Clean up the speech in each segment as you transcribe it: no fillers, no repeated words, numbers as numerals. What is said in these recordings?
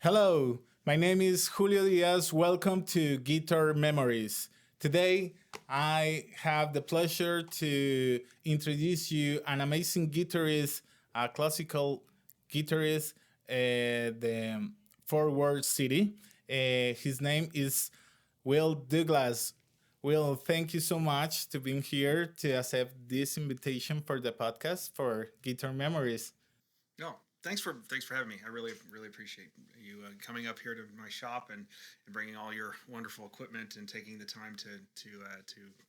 Hello, my name is Julio Diaz. Welcome to Guitar Memories. Today, I have the pleasure to introduce you an amazing guitarist, a classical guitarist, the Fort Worth City. His name is Will Douglas. Will, thank you so much to being here to accept this invitation for the podcast for Guitar Memories. No, thanks for having me. I really appreciate you coming up here to my shop and bringing all your wonderful equipment and taking the time to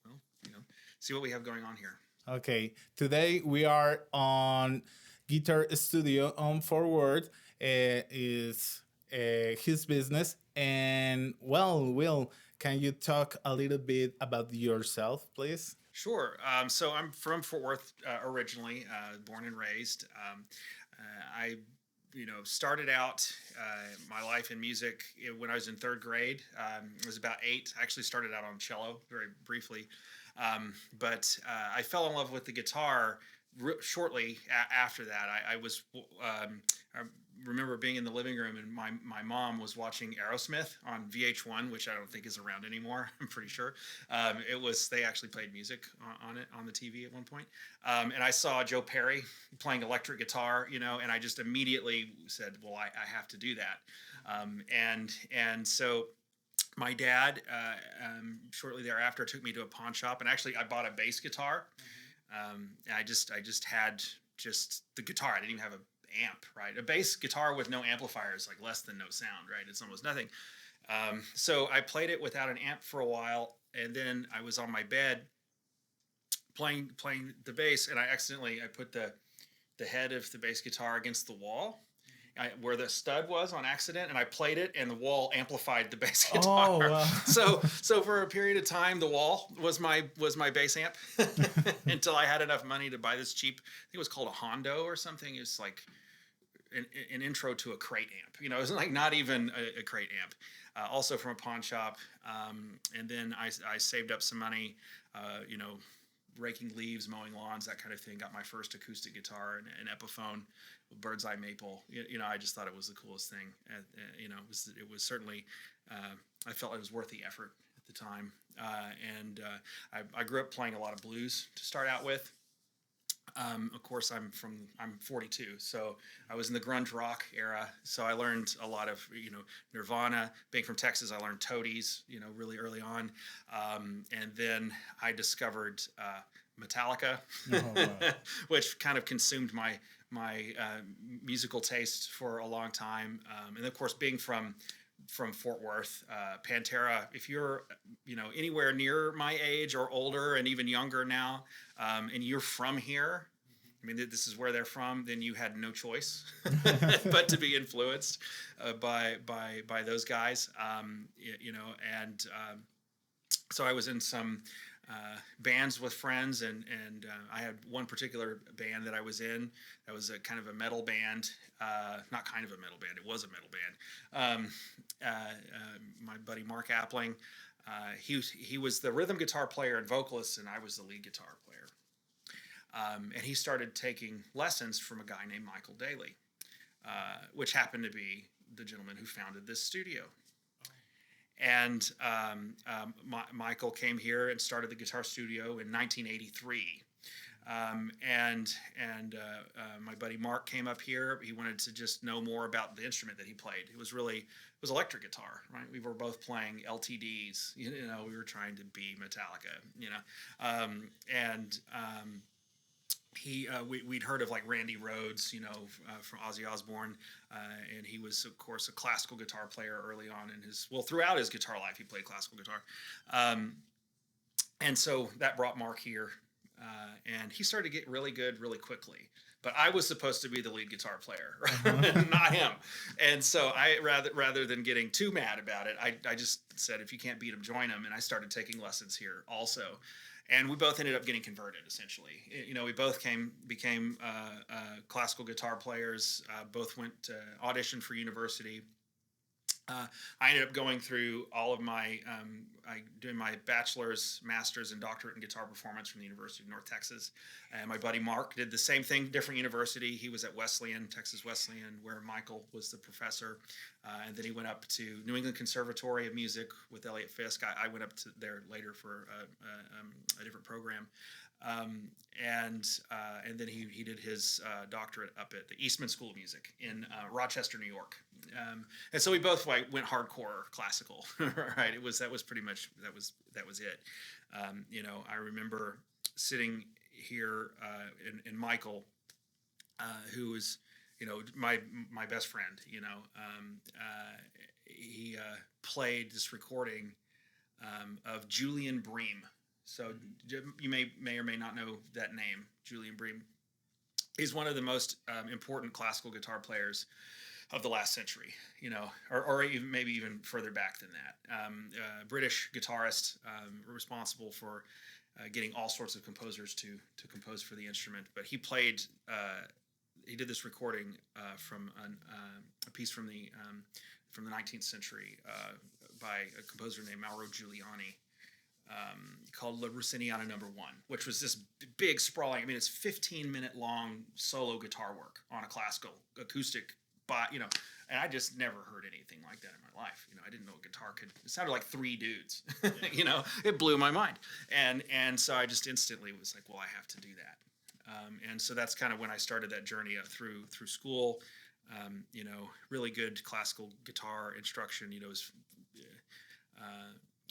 well see what we have going on here. Okay, today we are on Guitar Studio on Forward. Is his business, and well, Will, can you talk a little bit about yourself, please? Sure. So I'm from Fort Worth originally, born and raised. I started out my life in music when I was in third grade. I was about eight. I actually started out on cello very briefly, but I fell in love with the guitar shortly after that. I remember being in the living room and my mom was watching Aerosmith on VH1, which I don't think is around anymore. I'm pretty sure. They actually played music on it on the TV at one point. And I saw Joe Perry playing electric guitar, and I just immediately said, well, I have to do that. And so my dad, shortly thereafter, took me to a pawn shop, and actually I bought a bass guitar. And I just had just the guitar. I didn't even have a amp, right? A bass guitar with no amplifier is like less than no sound, right? It's almost nothing. So I played it without an amp for a while, and then I was on my bed playing the bass, and I put the head of the bass guitar against the wall. Where the stud was on accident, and I played it, and the wall amplified the bass Oh, guitar. wow. So for a period of time, the wall was my bass amp until I had enough money to buy this cheap. I think it was called a Hondo or something. It's like an intro to a crate amp. It was like not even a crate amp. Also from a pawn shop, and then I saved up some money. You know, raking leaves, mowing lawns, that kind of thing. Got my first acoustic guitar and an Epiphone, bird's eye maple. I just thought it was the coolest thing. It was certainly. I felt it was worth the effort at the time. I grew up playing a lot of blues to start out with. Of course, I'm 42, so I was in the grunge rock era. So I learned a lot of Nirvana. Being from Texas, I learned Toadies really early on, and then I discovered Metallica, Oh, wow. which kind of consumed my musical taste for a long time. And of course, being from Fort Worth, Pantera. If you're anywhere near my age or older and even younger now, and you're from here, I mean this is where they're from, then you had no choice but to be influenced by those guys. And so I was in some bands with friends, and I had one particular band that I was in that was a kind of a metal band, not kind of a metal band, it was a metal band. My buddy Mark Appling, he was the rhythm guitar player and vocalist, and I was the lead guitar player. And he started taking lessons from a guy named Michael Dailey, which happened to be the gentleman who founded this studio. And Michael came here and started the guitar studio in 1983. My buddy Mark came up here. He wanted to just know more about the instrument that he played. It was electric guitar, right? We were both playing LTDs. We were trying to be Metallica. We'd heard of like Randy Rhoads, from Ozzy Osbourne, and he was of course a classical guitar player early on throughout his guitar life he played classical guitar, and so that brought Mark here, and he started to get really good really quickly. But I was supposed to be the lead guitar player, not him. And so I rather than getting too mad about it, I just said, if you can't beat him, join him. And I started taking lessons here also. And we both ended up getting converted, essentially. We both became classical guitar players. Both went to audition for university, I ended up going through all of my doing my bachelor's, master's, and doctorate in guitar performance from the University of North Texas. And my buddy Mark did the same thing, different university. He was at Wesleyan, Texas Wesleyan, where Michael was the professor. And then he went up to New England Conservatory of Music with Elliott Fisk. I went up to there later for a different program. And then he did his doctorate up at the Eastman School of Music in Rochester, New York. And so we both went hardcore classical, right? That was pretty much that was it. I remember sitting here and Michael, who was my best friend. He played this recording of Julian Bream. So you may or may not know that name, Julian Bream. He's one of the most important classical guitar players of the last century, or even, maybe even further back than that. British guitarist, responsible for getting all sorts of composers to compose for the instrument. But he did this recording from a piece from the 19th century by a composer named Mauro Giuliani. Called La Rossiniana No. 1, which was this big sprawling. I mean, it's 15-minute long solo guitar work on a classical acoustic, and I just never heard anything like that in my life. I didn't know a guitar could. It sounded like three dudes. It blew my mind, and so I just instantly was like, well, I have to do that. And so that's kind of when I started that journey up through school. Really good classical guitar instruction. Was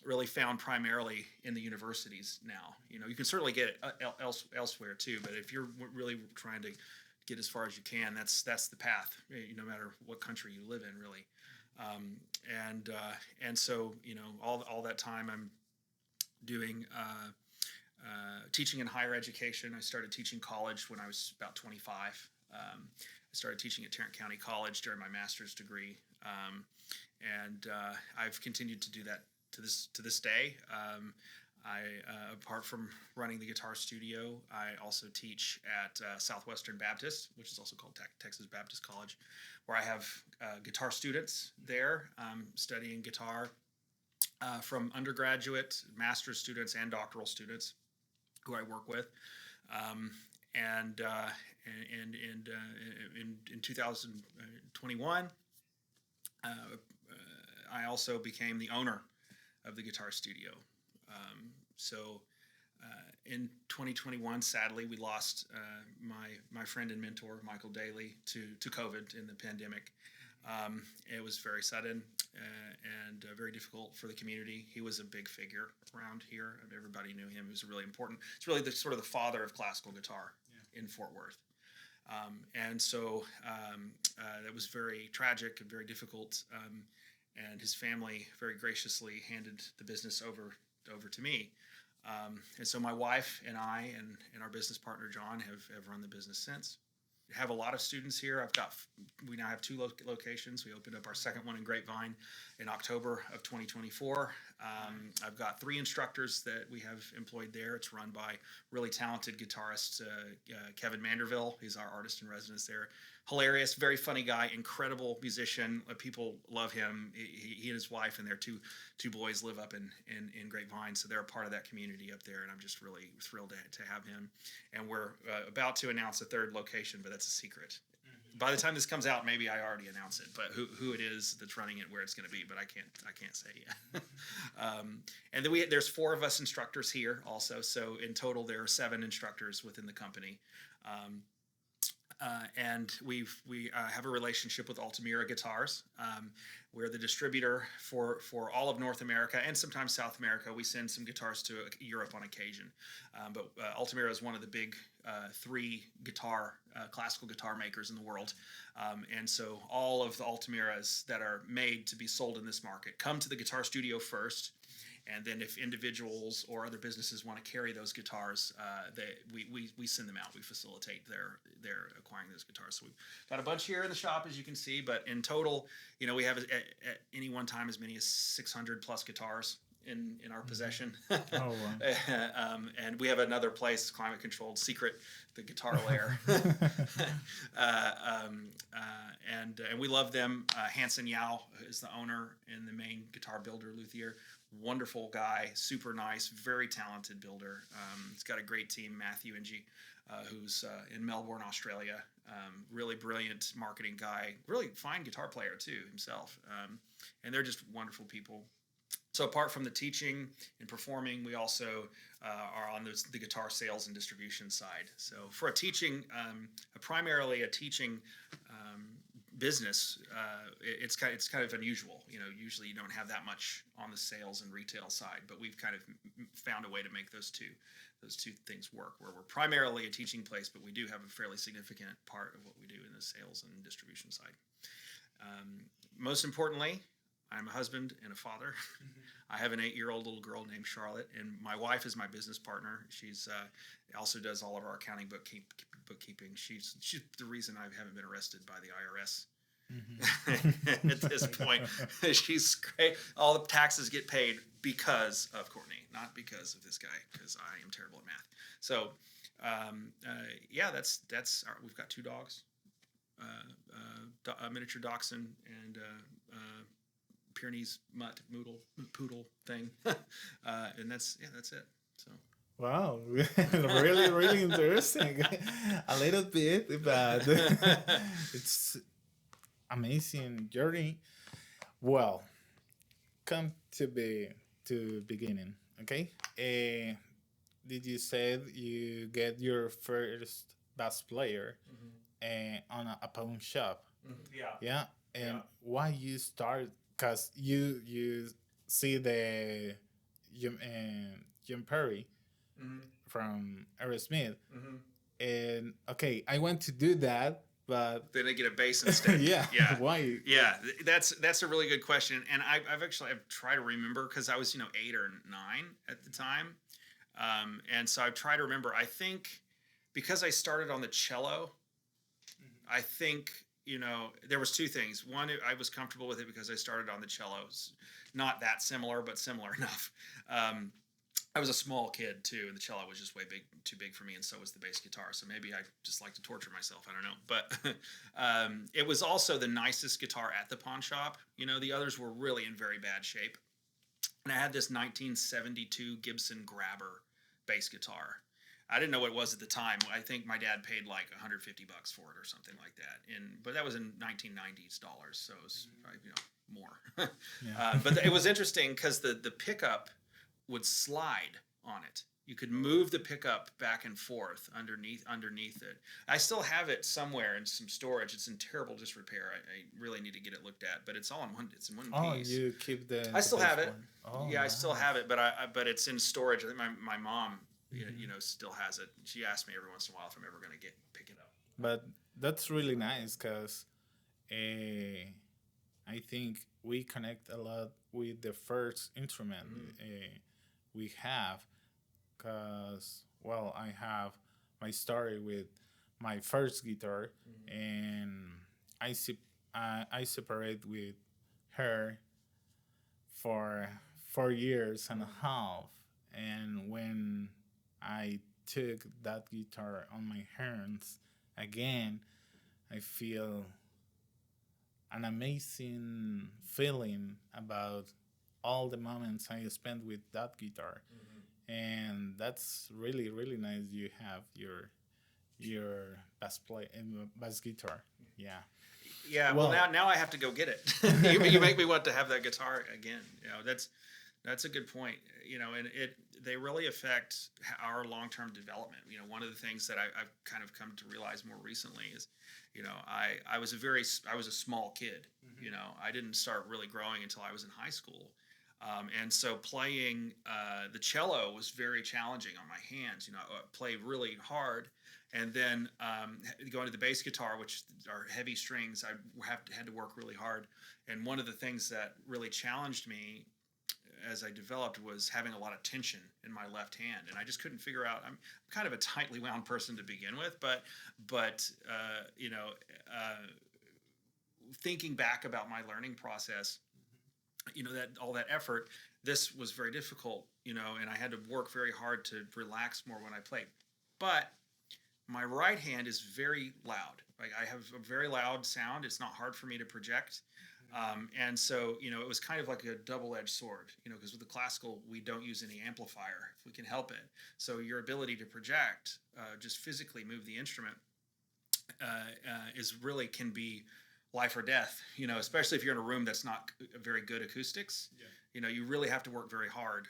really found primarily in the universities now. You can certainly get it elsewhere too, but if you're really trying to get as far as you can, that's the path, no matter what country you live in, really. And so all that time I'm doing teaching in higher education. I started teaching college when I was about 25. I started teaching at Tarrant County College during my master's degree, and I've continued to do that to this day. Apart from running the guitar studio, I also teach at Southwestern Baptist, which is also called Texas Baptist College, where I have guitar students there studying guitar from undergraduate, master's students, and doctoral students who I work with. In 2021, I also became the owner of the guitar studio. In 2021, sadly, we lost my friend and mentor, Michael Dailey, to COVID in the pandemic. It was very sudden and very difficult for the community. He was a big figure around here. Everybody knew him. He was really important. It's really sort of the father of classical guitar in Fort Worth. And so that was very tragic and very difficult. And his family very graciously handed the business over to me. And so my wife and I and our business partner, John, have run the business since. We have a lot of students here. We now have two locations. We opened up our second one in Grapevine in October of 2024. I've got 3 instructors that we have employed there. It's run by really talented guitarist Kevin Manderville. He's our artist in residence there. Hilarious, very funny guy, incredible musician. People love him. He and his wife and their two boys live up in Grapevine, so they're a part of that community up there, and I'm just really thrilled to have him. And we're about to announce a 3rd location, but that's a secret. By the time this comes out, maybe I already announce it, but who it is that's running it, where it's going to be, but I can't say yet. And then there's 4 of us instructors here also, so in total there are 7 instructors within the company. And we have a relationship with Altamira Guitars. We're the distributor for all of North America and sometimes South America. We send some guitars to Europe on occasion. But Altamira is one of the big 3 classical guitar makers in the world. And so all of the Altamiras that are made to be sold in this market come to the guitar studio first. And then if individuals or other businesses want to carry those guitars, we send them out. We facilitate their acquiring those guitars. So we've got a bunch here in the shop, as you can see. But in total, we have at any one time as many as 600 plus guitars in our possession. Oh, wow. And we have another place, climate controlled, secret, the guitar lair. And we love them. Hanson Yao is the owner and the main guitar builder, luthier. Wonderful guy, super nice, very talented builder. He's got a great team, Matthew and G, who's in Melbourne, Australia. Really brilliant marketing guy, really fine guitar player too himself. And they're just wonderful people. So apart from the teaching and performing, we also are on the guitar sales and distribution side. So for a teaching, primarily a teaching business, it's kind of unusual. Usually you don't have that much on the sales and retail side, but we've kind of found a way to make those two things work, where we're primarily a teaching place, but we do have a fairly significant part of what we do in the sales and distribution side. Most importantly, I'm a husband and a father. I have an 8-year-old little girl named Charlotte, and my wife is my business partner. She's also does all of our accounting, bookkeeping. She's the reason I haven't been arrested by the IRS. At this point. She's great. All the taxes get paid because of Courtney, not because of this guy, because I am terrible at math. So that's we've got 2 dogs, a miniature dachshund and Pyrenees mutt poodle thing, and that's it. So. Wow, really, really interesting. A little bit, but it's amazing journey. Well, come to beginning. Okay, did you say you get your first bass player on a pawn shop? Yeah. Yeah, and why you start? Because you see the Jim Perry from Aerosmith, and okay, I want to do that, but then I get a bass instead. yeah. Why? Yeah, that's a really good question, and I've tried to remember, because I was 8 or 9 at the time, and so I've tried to remember. I think because I started on the cello, I think there was 2 things. One, I was comfortable with it because I started on the cello. It's not that similar, but similar enough. I was a small kid too, and the cello was just too big for me, and so was the bass guitar. So maybe I just like to torture myself. I don't know, but it was also the nicest guitar at the pawn shop. The others were really in very bad shape, and I had this 1972 Gibson Grabber bass guitar. I didn't know what it was at the time. I think my dad paid like $150 for it or something like that. But that was in 1990s dollars, so it was more. But it was interesting because the pickup would slide on it. You could move the pickup back and forth underneath it. I still have it somewhere in some storage. It's in terrible disrepair. I really need to get it looked at, but it's all in one. It's in one piece. Oh, you keep the. I still have it. Oh, yeah, wow. I still have it, but it's in storage. I think my mom. Still has it. She asks me every once in a while if I'm ever going to pick it up. But that's really nice because I think we connect a lot with the first instrument we have. Because, well, I have my story with my first guitar, and I separate with her for 4 years and a half, and when I took that guitar on my hands again, I feel an amazing feeling about all the moments I spent with that guitar. And that's really, really nice. You have your bass guitar. Yeah. Yeah. Well, now I have to go get it. You make me want to have that guitar again. That's a good point. And they really affect our long-term development. One of the things that I've kind of come to realize more recently is, I was a small kid. I didn't start really growing until I was in high school. And so playing the cello was very challenging on my hands. I play really hard, and then going to the bass guitar, which are heavy strings, I had to work really hard. And one of the things that really challenged me as I developed was having a lot of tension in my left hand, and I just couldn't figure out. I'm kind of a tightly wound person to begin with, but thinking back about my learning process, that all that effort, this was very difficult, and I had to work very hard to relax more when I played. But my right hand is very loud. Like I have a very loud sound. It's not hard for me to project. And so, it was kind of like a double-edged sword, because with the classical, we don't use any amplifier if we can help it. So your ability to project, just physically move the instrument, is really can be life or death, especially if you're in a room that's not very good acoustics. Yeah. You really have to work very hard.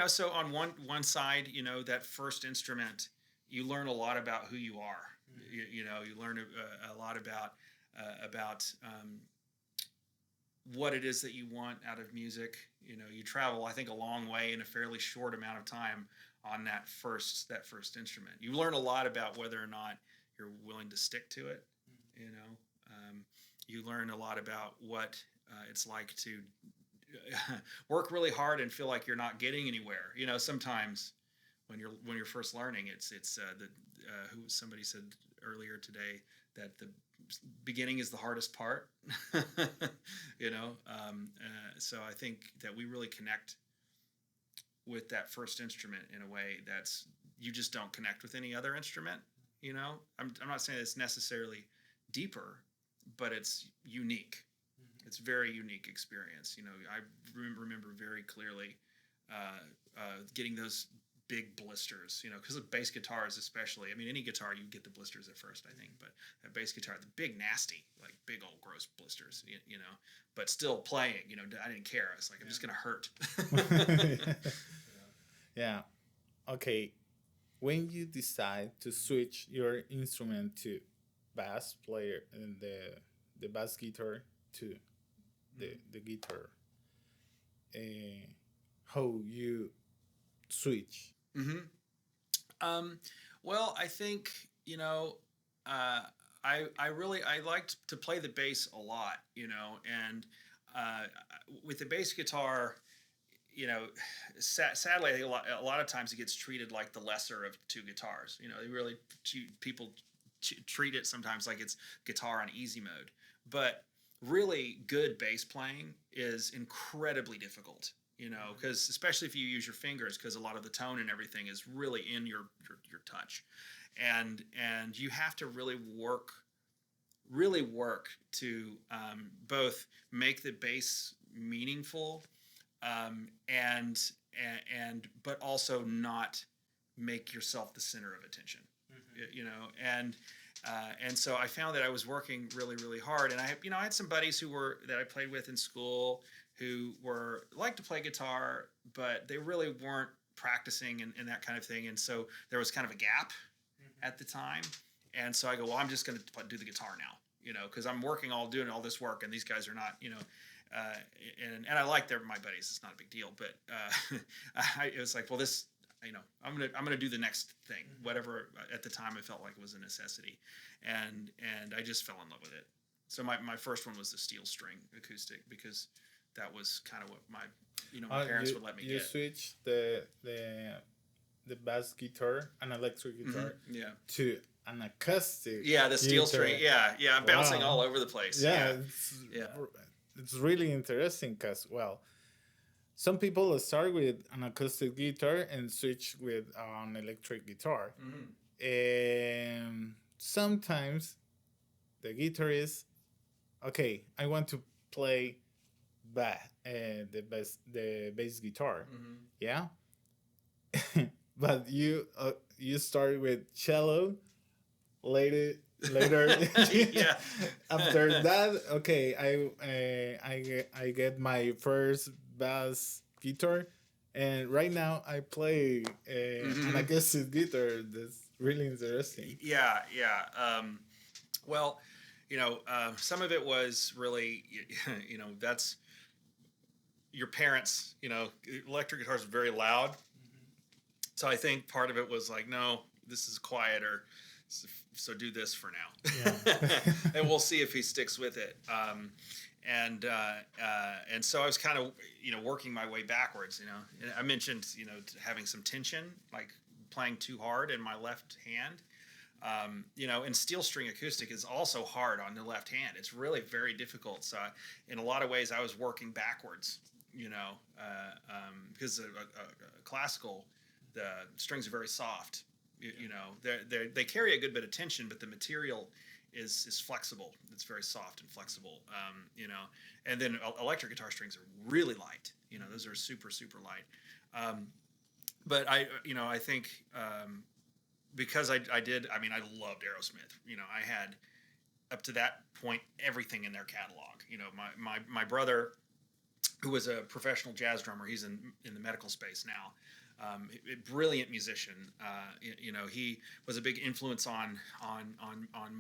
So on one side, that first instrument, you learn a lot about who you are. You learn a lot about what it is that you want out of music. You travel, I think, a long way in a fairly short amount of time on that first instrument. You learn a lot about whether or not you're willing to stick to it. You learn a lot about what it's like to work really hard and feel like you're not getting anywhere. Sometimes when you're first learning, it's who somebody said earlier today that the beginning is the hardest part. So I think that we really connect with that first instrument in a way that's you just don't connect with any other instrument. I'm not saying it's necessarily deeper, but it's unique. It's a very unique experience. I remember very clearly getting those big blisters, because with bass guitars especially, any guitar you get the blisters at first, I think, but that bass guitar, the big nasty, like big old gross blisters, but still playing, I didn't care. I was like, I'm just going to hurt. Yeah. Okay. When you decide to switch your instrument to bass player and the bass guitar to the guitar, how you switch? Well, I think I liked to play the bass a lot, and with the bass guitar, sadly, I think a lot of times it gets treated like the lesser of two guitars. They really people treat it sometimes like it's guitar on easy mode, but really good bass playing is incredibly difficult. Because especially if you use your fingers, because a lot of the tone and everything is really in your touch, and you have to really work to both make the bass meaningful, and but also not make yourself the center of attention. And so I found that I was working really, really hard, and I had some buddies that I played with in school who liked to play guitar, but they really weren't practicing and that kind of thing. And so there was kind of a gap at the time. And so I go, well, I'm just going to do the guitar now, because I'm doing all this work, and these guys are not, and I like my buddies. It's not a big deal, but it was like, well, this, I'm gonna do the next thing, whatever. At the time, I felt like it was a necessity, and I just fell in love with it. So my first one was the steel string acoustic, because that was kind of what my parents would let me get. You switched the bass guitar, an electric guitar, to an acoustic. Yeah, the steel string. Yeah, I'm bouncing all over the place. Yeah. It's really interesting because, some people start with an acoustic guitar and switch with an electric guitar. And sometimes the guitarist, okay, I want to play the bass guitar. Yeah. But you start with cello later. Yeah. After that, okay, I get my first bass guitar, and right now I play an acoustic guitar. That's really interesting. Yeah. Well, some of it was really, that's your parents. Electric guitars are very loud, so I think part of it was like, no, this is quieter. So do this for now, and we'll see if he sticks with it. And so I was kind of working my way backwards. And I mentioned having some tension, like playing too hard in my left hand. And steel string acoustic is also hard on the left hand. It's really very difficult. So in a lot of ways, I was working backwards. you know, because a classical, the strings are very soft. You know, they carry a good bit of tension, but the material is flexible. It's very soft and flexible. You know, and then electric guitar strings are really light. You know, those are super super light. But I think because I did. I mean, I loved Aerosmith. You know, I had up to that point everything in their catalog. You know, my brother, who was a professional jazz drummer, he's in the medical space now. A brilliant musician. You know, he was a big influence on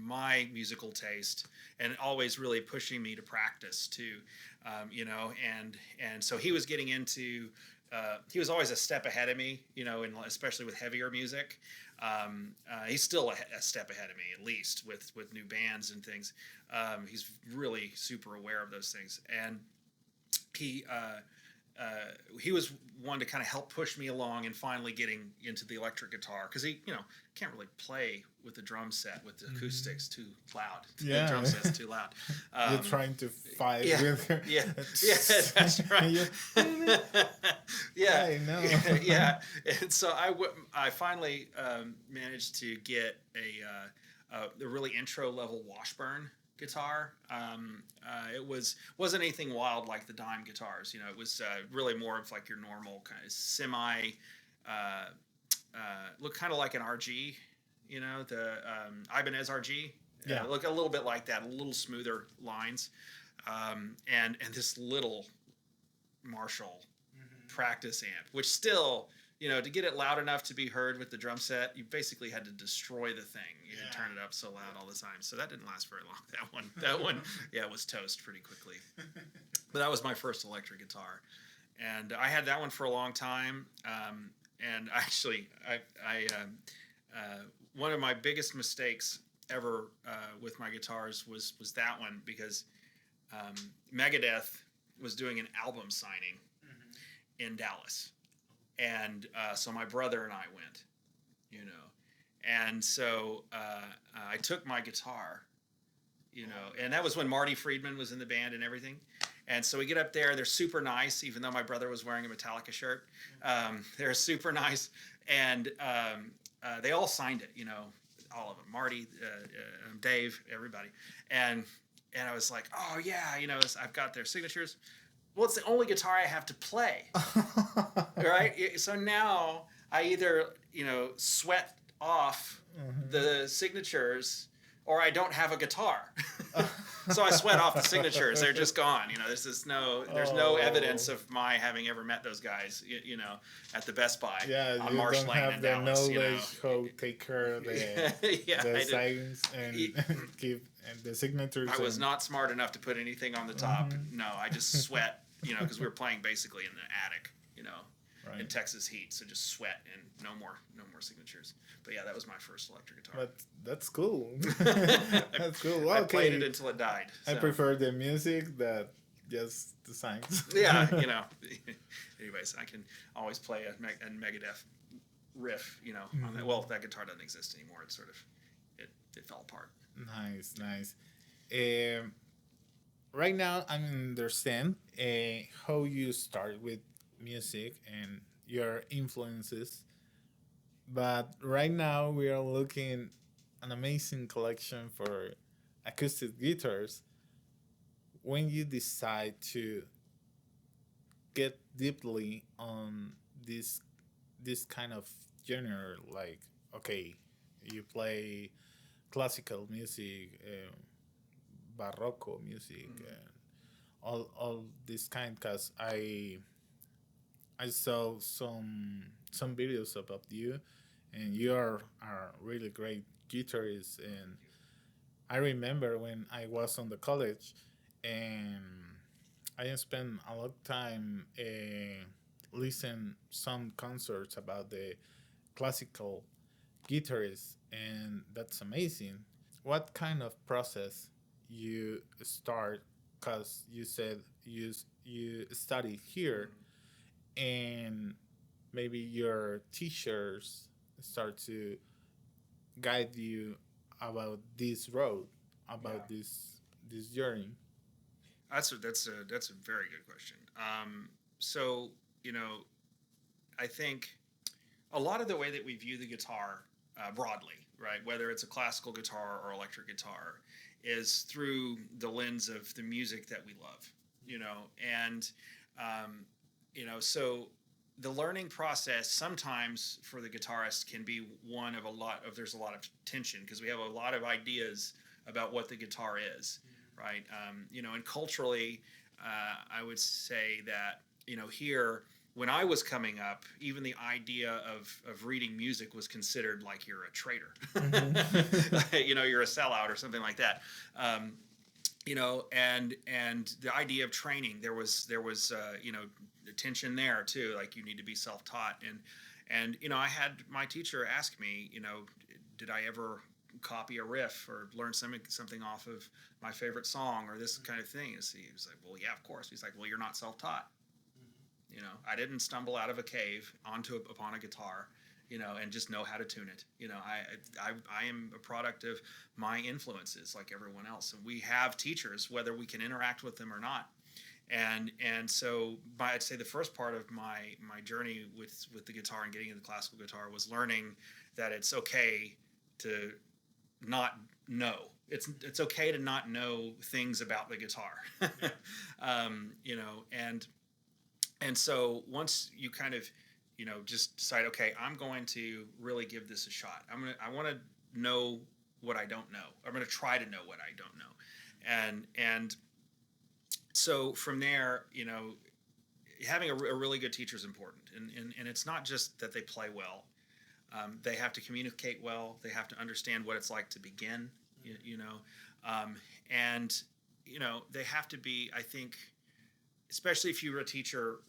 my musical taste, and always really pushing me to practice too. You know, and so he was getting into. He was always a step ahead of me, you know, and especially with heavier music. He's still a step ahead of me, at least with new bands and things. He's really super aware of those things, and he was one to kind of help push me along and finally getting into the electric guitar, because he, you know, can't really play with the drum set with the acoustics too loud. Yeah. The drum set's too loud. You're trying to fight Yeah, with her. yeah, that's right. Yeah, I know. yeah. And so I finally managed to get a really intro level Washburn guitar. It wasn't anything wild like the dime guitars. You know, it was really more of like your normal kind of semi, look kind of like an RG. You know, the Ibanez RG. Yeah. Look a little bit like that, a little smoother lines, and this little Marshall practice amp, which still, you know, to get it loud enough to be heard with the drum set, you basically had to destroy the thing. You had to turn it up so loud all the time. So that didn't last very long. That one, yeah, was toast pretty quickly. But that was my first electric guitar, and I had that one for a long time. And actually, one of my biggest mistakes ever with my guitars was that one, because Megadeth was doing an album signing in Dallas. And so my brother and I went, you know. And so I took my guitar, you know, and that was when Marty Friedman was in the band and everything. And so we get up there, they're super nice, even though my brother was wearing a Metallica shirt. They're super nice. And they all signed it, you know, all of them. Marty, Dave, everybody. And I was like, oh, yeah, you know, I've got their signatures. Well, it's the only guitar I have to play, right? So now I either, you know, sweat off the signatures, or I don't have a guitar. So I sweat off the signatures. They're just gone. You know, there's no evidence of my having ever met those guys, you know, at the Best Buy on Marsh Lane in Dallas. You know, how take care of the the signs and keep and the signatures. I was not smart enough to put anything on the top. No, I just sweat. You know, because we were playing basically in the attic, you know, in Texas heat, so just sweat and no more signatures. But yeah, that was my first electric guitar. But that's cool. That's cool. Well, I played it until it died. So. I prefer the music that just the signs. Yeah, you know. Anyways, I can always play a Megadeth riff, you know. On that. Well, that guitar doesn't exist anymore. It sort of it fell apart. Nice. Right now, I understand how you start with music and your influences. But right now, we are looking an amazing collection for acoustic guitars. When you decide to get deeply on this kind of genre, like, okay, you play classical music, barroco music, and all this kind, because I saw some videos about you, and you are a really great guitarist. And I remember when I was on the college, and I spent a lot of time listen some concerts about the classical guitarists, and that's amazing. What kind of process you start, because you said you study here, and maybe your teachers start to guide you about this road, about this journey? That's a very good question. so I think a lot of the way that we view the guitar broadly, right, whether it's a classical guitar or electric guitar, is through the lens of the music that we love, and so the learning process sometimes for the guitarist can be one of there's a lot of tension because we have a lot of ideas about what the guitar is, right? And culturally, I would say that here, when I was coming up, even the idea of reading music was considered like you're a traitor. You're a sellout or something like that. And the idea of training, there was tension there too. Like you need to be self-taught, and I had my teacher ask me, did I ever copy a riff or learn something off of my favorite song or this kind of thing? And so he was like, well, yeah, of course. He's like, well, you're not self-taught. I didn't stumble out of a cave upon a guitar, and just know how to tune it. I am a product of my influences like everyone else. And we have teachers, whether we can interact with them or not. And so I'd say the first part of my journey with the guitar and getting into the classical guitar was learning that it's okay to not know. It's okay to not know things about the guitar. And so once you kind of, just decide, okay, I'm going to really give this a shot. I want to know what I don't know. I'm going to try to know what I don't know. And so from there, having a really good teacher is important. And it's not just that they play well. They have to communicate well. They have to understand what it's like to begin, and they have to be, I think, especially if you're a teacher,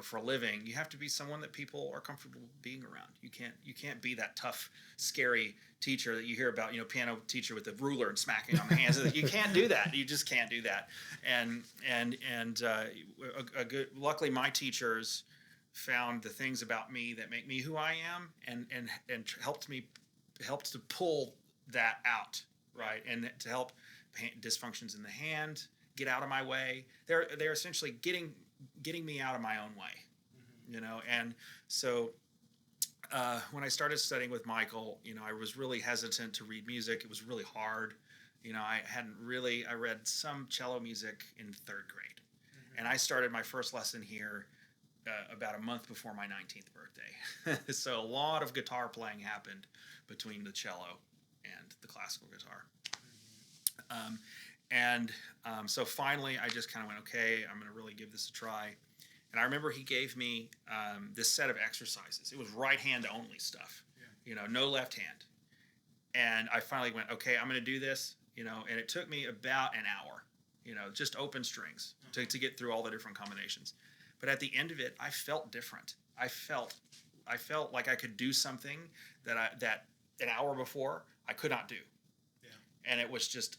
for a living, you have to be someone that people are comfortable being around. You can't be that tough, scary teacher that you hear about, piano teacher with a ruler and smacking on the hands. You can't do that. You just can't do that. And luckily my teachers found the things about me that make me who I am, and helped to pull that out, right, and to help dysfunctions in the hand get out of my way. They're essentially getting me out of my own way, and so when I started studying with Michael, I was really hesitant to read music. It was really hard. I read some cello music in third grade, and I started my first lesson here about a month before my 19th birthday. So a lot of guitar playing happened between the cello and the classical guitar. So finally, I just kind of went, okay, I'm going to really give this a try. And I remember he gave me this set of exercises. It was right hand only stuff, no left hand. And I finally went, okay, I'm going to do this, and it took me about an hour, just open strings to get through all the different combinations. But at the end of it, I felt different. I felt like I could do something that an hour before I could not do. Yeah. And it was just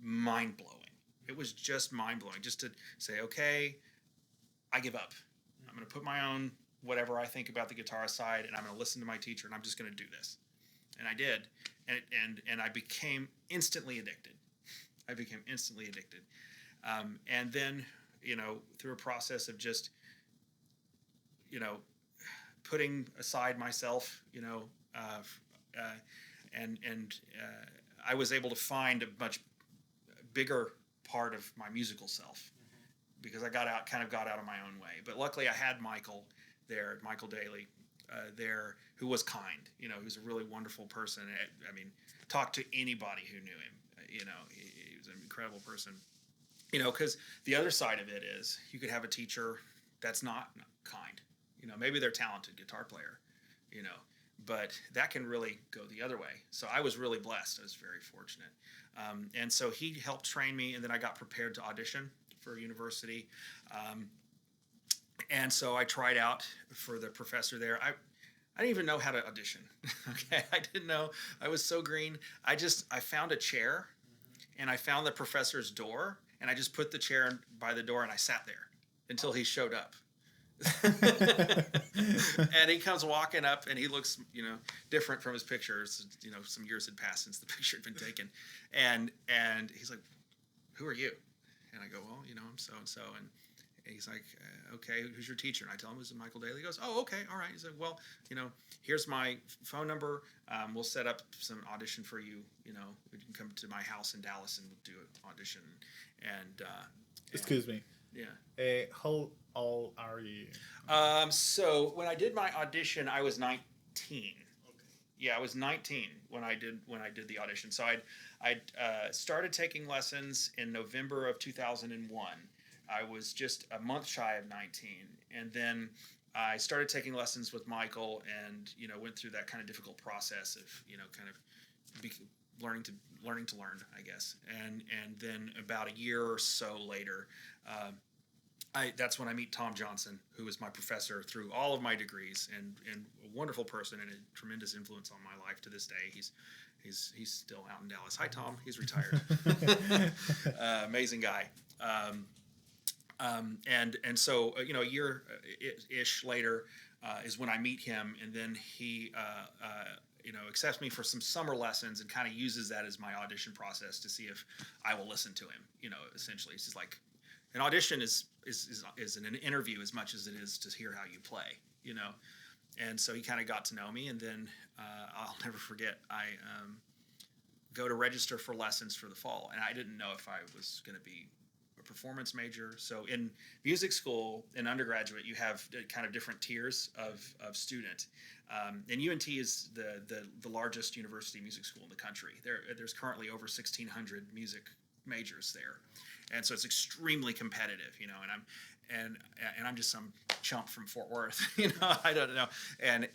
mind-blowing. It was just mind-blowing just to say, okay, I give up. I'm going to put my own whatever I think about the guitar aside, and I'm going to listen to my teacher, and I'm just going to do this. And I did, and I became instantly addicted. And then, through a process of just, putting aside myself, I was able to find a much bigger part of my musical self, because I got out of my own way. But luckily I had Michael Dailey there, who was kind. He was a really wonderful person. I mean, talk to anybody who knew him. He was an incredible person. Because the other side of it is you could have a teacher that's not kind. Maybe they're a talented guitar player, but that can really go the other way. So I was really blessed. I was very fortunate. And so he helped train me, and then I got prepared to audition for university. And so I tried out for the professor there. I didn't even know how to audition. Okay, I didn't know. I was so green. I found a chair, and I found the professor's door, and I just put the chair by the door, and I sat there until he showed up. And he comes walking up, and he looks, different from his pictures. Some years had passed since the picture had been taken, and he's like, "Who are you?" And I go, "Well, I'm so and so." He's like, okay, who's your teacher? And I tell him it's Michael Dailey. He goes, oh, okay, all right. He said, well, here's my phone number. We'll set up some audition for you. You can come to my house in Dallas and we'll do an audition. And Excuse me. Yeah. How old are you? So when I did my audition, I was 19. Okay. Yeah, I was 19 when I did the audition. So I started taking lessons in November of 2001. I was just a month shy of 19, and then I started taking lessons with Michael, and went through that kind of difficult process of kind of learning to learn, I guess. And then about a year or so later, that's when I meet Tom Johnson, who was my professor through all of my degrees, and a wonderful person and a tremendous influence on my life to this day. He's still out in Dallas. Hi, Tom. He's retired. Amazing guy. And so a year ish later is when I meet him, and then he accepts me for some summer lessons and kind of uses that as my audition process to see if I will listen to him. Essentially, it's just like an audition is an interview as much as it is to hear how you play. And so he kind of got to know me, and then I'll never forget, I go to register for lessons for the fall, and I didn't know if I was going to be a performance major. So in music school, in undergraduate, you have kind of different tiers of student. And UNT is the largest university music school in the country. There's currently over 1,600 music majors there, and so it's extremely competitive. And I'm just some chump from Fort Worth. I don't know, and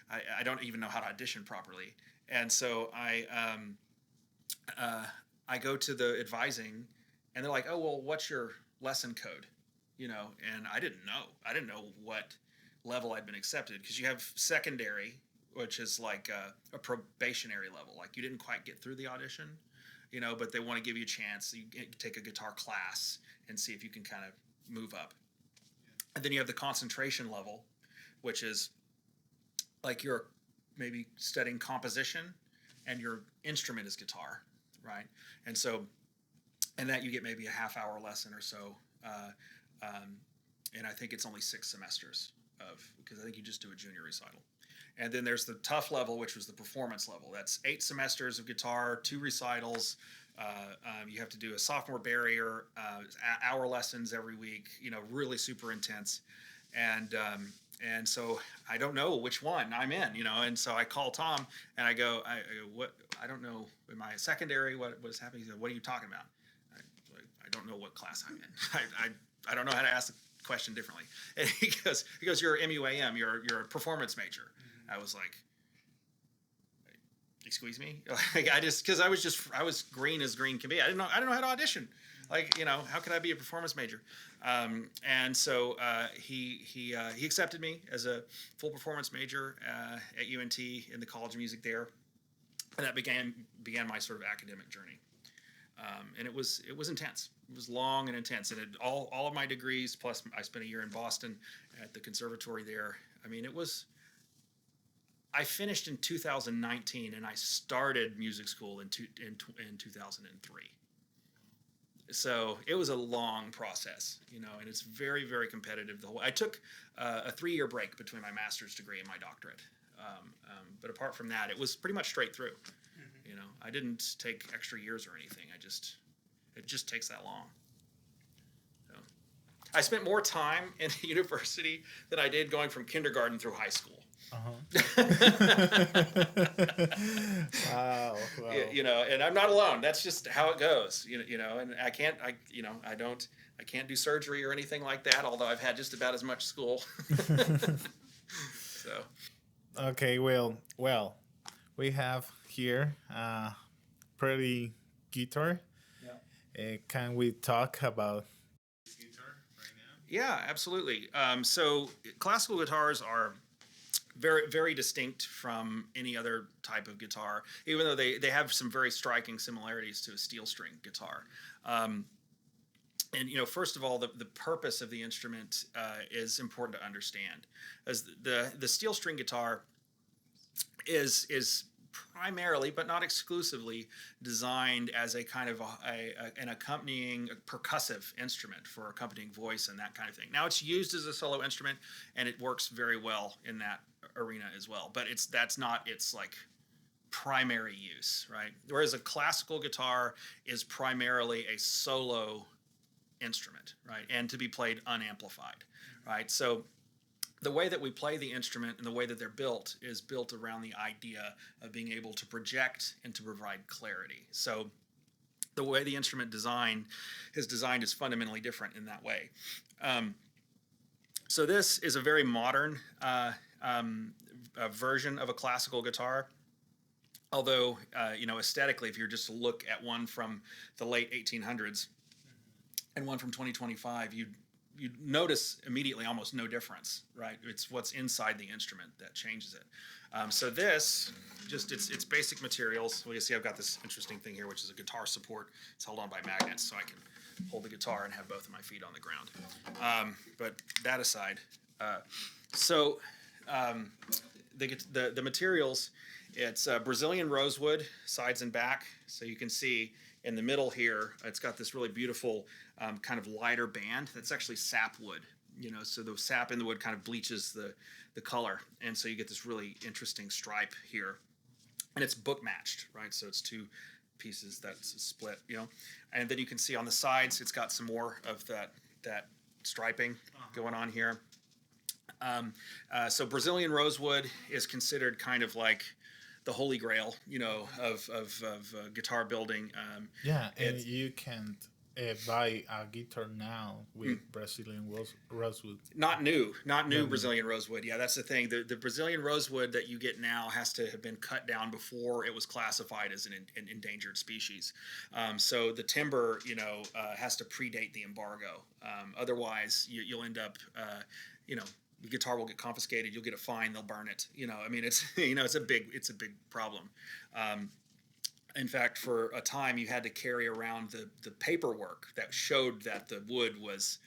I don't even know how to audition properly. And so I go to the advising, and they're like, oh, well, what's your lesson code? And I didn't know what level I'd been accepted, because you have secondary, which is like a probationary level. Like, you didn't quite get through the audition, but they want to give you a chance. You take a guitar class and see if you can kind of move up. And then you have the concentration level, which is like you're maybe studying composition and your instrument is guitar, right? And so, and that you get maybe a half-hour lesson or so, and I think it's only 6 semesters because I think you just do a junior recital. And then there's the tough level, which was the performance level. That's 8 semesters of guitar, 2 recitals. You have to do a sophomore barrier, hour lessons every week. Really super intense. And so I don't know which one I'm in. And so I call Tom and I go, what? I don't know. Am I a secondary? What is happening? He said, what are you talking about? I don't know what class I'm in. I don't know how to ask the question differently. And he goes, you're a MUAM. You're a performance major. I was like, excuse me? Because I was green as green can be. I didn't know how to audition. Like, how could I be a performance major? And so he accepted me as a full performance major at UNT in the College of Music there, and that began my sort of academic journey. And it was intense. It was long and intense, and all of my degrees, plus I spent a year in Boston at the conservatory there. I mean, I finished in 2019, and I started music school in 2003. So it was a long process, and it's very, very competitive. I took a 3-year break between my master's degree and my doctorate. But apart from that, it was pretty much straight through. I didn't take extra years or anything. It just takes that long. So I spent more time in university than I did going from kindergarten through high school. Wow. And I'm not alone. That's just how it goes. And I can't do surgery or anything like that, although I've had just about as much school. So. Okay, well, we have here a pretty guitar. Yeah. Can we talk about this guitar right now? Yeah, absolutely. So classical guitars are very, very distinct from any other type of guitar, even though they have some very striking similarities to a steel string guitar. And first of all, the purpose of the instrument is important to understand, as the steel string guitar is primarily, but not exclusively, designed as a kind of an accompanying percussive instrument for accompanying voice and that kind of thing. Now it's used as a solo instrument, and it works very well in that arena as well. But that's not its like primary use, right? Whereas a classical guitar is primarily a solo instrument, right, and to be played unamplified, right? So the way that we play the instrument and the way that they're built is built around the idea of being able to project and to provide clarity. So the way the instrument is designed is fundamentally different in that way. So this is a very modern version of a classical guitar. Although, aesthetically, if you're just to look at one from the late 1800s and one from 2025, you'd notice immediately almost no difference, right? It's what's inside the instrument that changes it. So this, just its basic materials. Well, you see I've got this interesting thing here, which is a guitar support. It's held on by magnets, so I can hold the guitar and have both of my feet on the ground. But that aside, the materials, it's Brazilian rosewood, sides and back. So you can see in the middle here, it's got this really beautiful kind of lighter band that's actually sapwood. So the sap in the wood kind of bleaches the color, and so you get this really interesting stripe here. And it's book matched, right? So it's two pieces that's split, And then you can see on the sides, it's got some more of that striping going on here. So Brazilian rosewood is considered kind of like the holy grail, of guitar building. And you can't buy a guitar now with Brazilian rosewood. Not new Brazilian rosewood. Yeah, that's the thing. The Brazilian rosewood that you get now has to have been cut down before it was classified as an endangered species. So the timber, has to predate the embargo. Otherwise, you'll end up, the guitar will get confiscated. You'll get a fine. They'll burn it. It's a big problem. In fact, for a time, you had to carry around the paperwork that showed that the wood was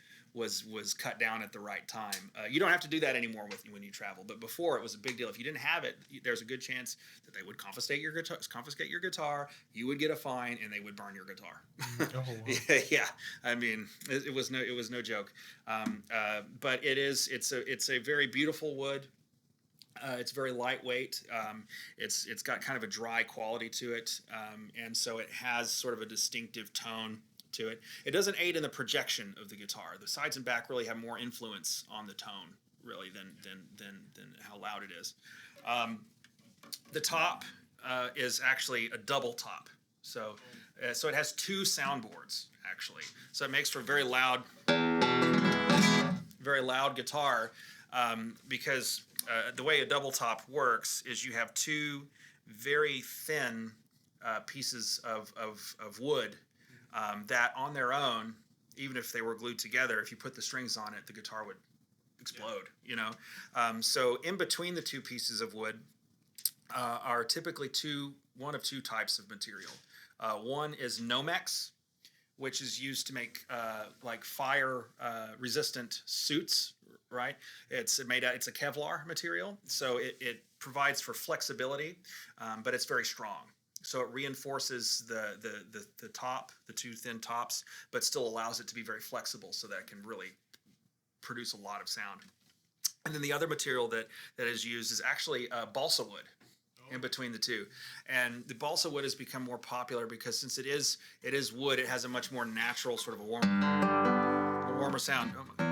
cut down at the right time. You don't have to do that anymore when you travel, but before it was a big deal. If you didn't have it, there's a good chance that they would confiscate your guitar. You would get a fine, and they would burn your guitar. Oh, wow. Yeah. I mean, it was no joke. But it's a very beautiful wood. It's very lightweight. It's got kind of a dry quality to it, and so it has sort of a distinctive tone to it. It doesn't aid in the projection of the guitar. The sides and back really have more influence on the tone, really, than how loud it is. The top is actually a double top, so it has two soundboards actually. So it makes for a very loud guitar, because the way a double top works is you have two very thin pieces of wood that on their own, even if they were glued together, if you put the strings on it, the guitar would explode, So in between the two pieces of wood are typically one of two types of material. One is Nomex, which is used to make like fire resistant suits, right? It's a Kevlar material, so it provides for flexibility, but it's very strong. So it reinforces the top, the two thin tops, but still allows it to be very flexible so that it can really produce a lot of sound. And then the other material that is used is actually balsa wood in between the two. And the balsa wood has become more popular because since it is wood, it has a much more natural sort of a warmer sound. Oh my,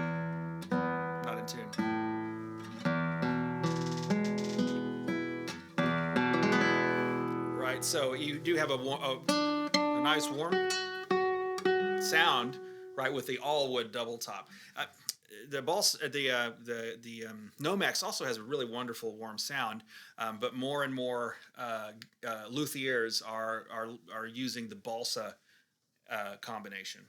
not in tune. Right, so you do have a nice warm sound, right, with the all wood double top. The Nomex also has a really wonderful warm sound, but more and more luthiers are using the balsa combination.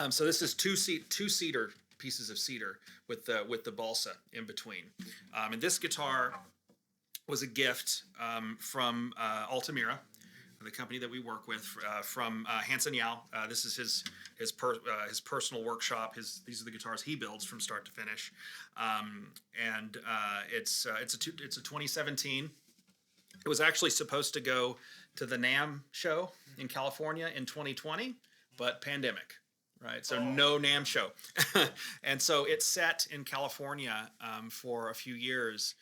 So this is two cedar pieces of cedar with the balsa in between, and this guitar was a gift from Altamira, the company that we work with, from Hansen Yao. This is his personal workshop. These are the guitars he builds from start to finish, and it's a 2017 It was actually supposed to go to the NAMM show in California in 2020, but pandemic, right? So no NAMM show. And so it sat in California for a few years.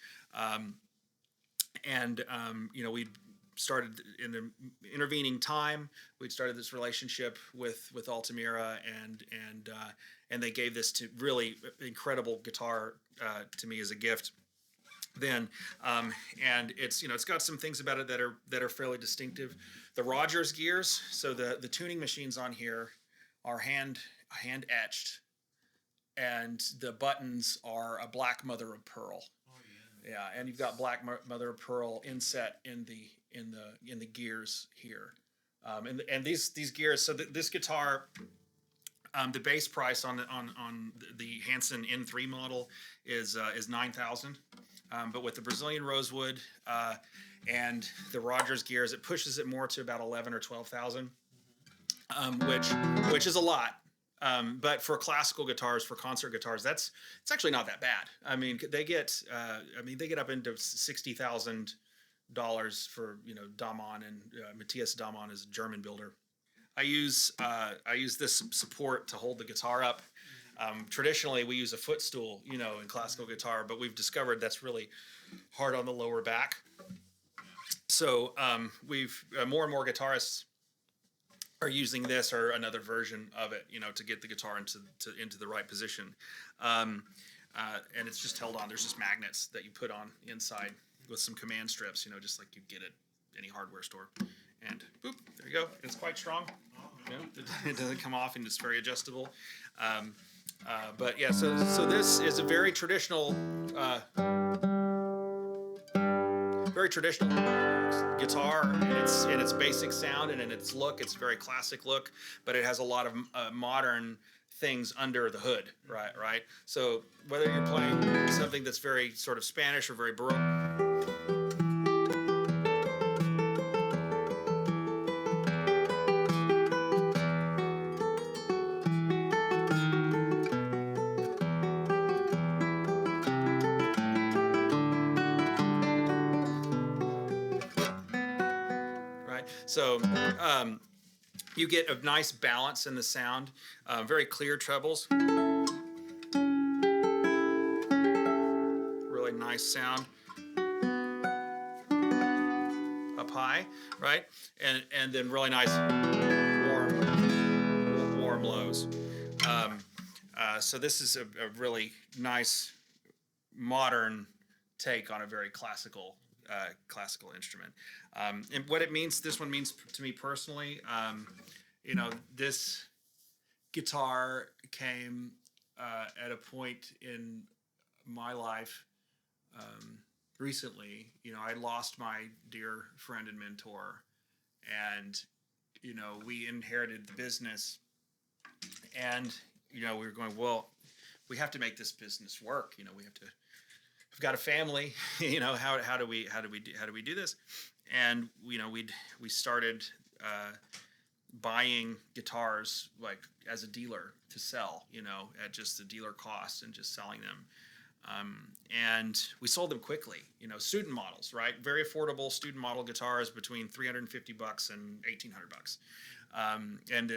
We started in the intervening time. We'd started this relationship with Altamira, and they gave this to really incredible guitar to me as a gift. Then, and it's got some things about it that are fairly distinctive. The Rogers gears, so the tuning machines on here are hand etched, and the buttons are a black mother of pearl. Yeah, and you've got black mother of pearl inset in the gears here, and these gears. So this guitar, the base price on the Hanson N3 model is $9,000, but with the Brazilian rosewood and the Rogers gears, it pushes it more to about 11 or 12,000, which is a lot. But for classical guitars, for concert guitars, it's actually not that bad. I mean, they get up into $60,000 for Damon, and Matthias Damon is a German builder. I use this support to hold the guitar up. Traditionally, we use a footstool, in classical guitar, but we've discovered that's really hard on the lower back. So we've more and more guitarists are using this or another version of it, to get the guitar into the right position. And it's just held on. There's just magnets that you put on inside with some command strips, just like you get at any hardware store. And boop, there you go. It's quite strong. It doesn't come off, and it's very adjustable. But yeah, so this is a very traditional guitar in its basic sound and in its look. It's a very classic look, but it has a lot of modern things under the hood, right? So whether you're playing something that's very sort of Spanish or very Baroque, so you get a nice balance in the sound, very clear trebles, really nice sound up high, right? And then really nice warm lows. So this is a really nice modern take on a very classical instrument. And what this one means to me personally, this guitar came at a point in my life recently. I lost my dear friend and mentor, and we inherited the business, and we were going, well, we have to make this business work. We have to. I've got a family. How do we do this? And we started buying guitars like as a dealer to sell, at just the dealer cost, and just selling them. And we sold them quickly, student models, right? Very affordable student model guitars between $350 and $1,800. And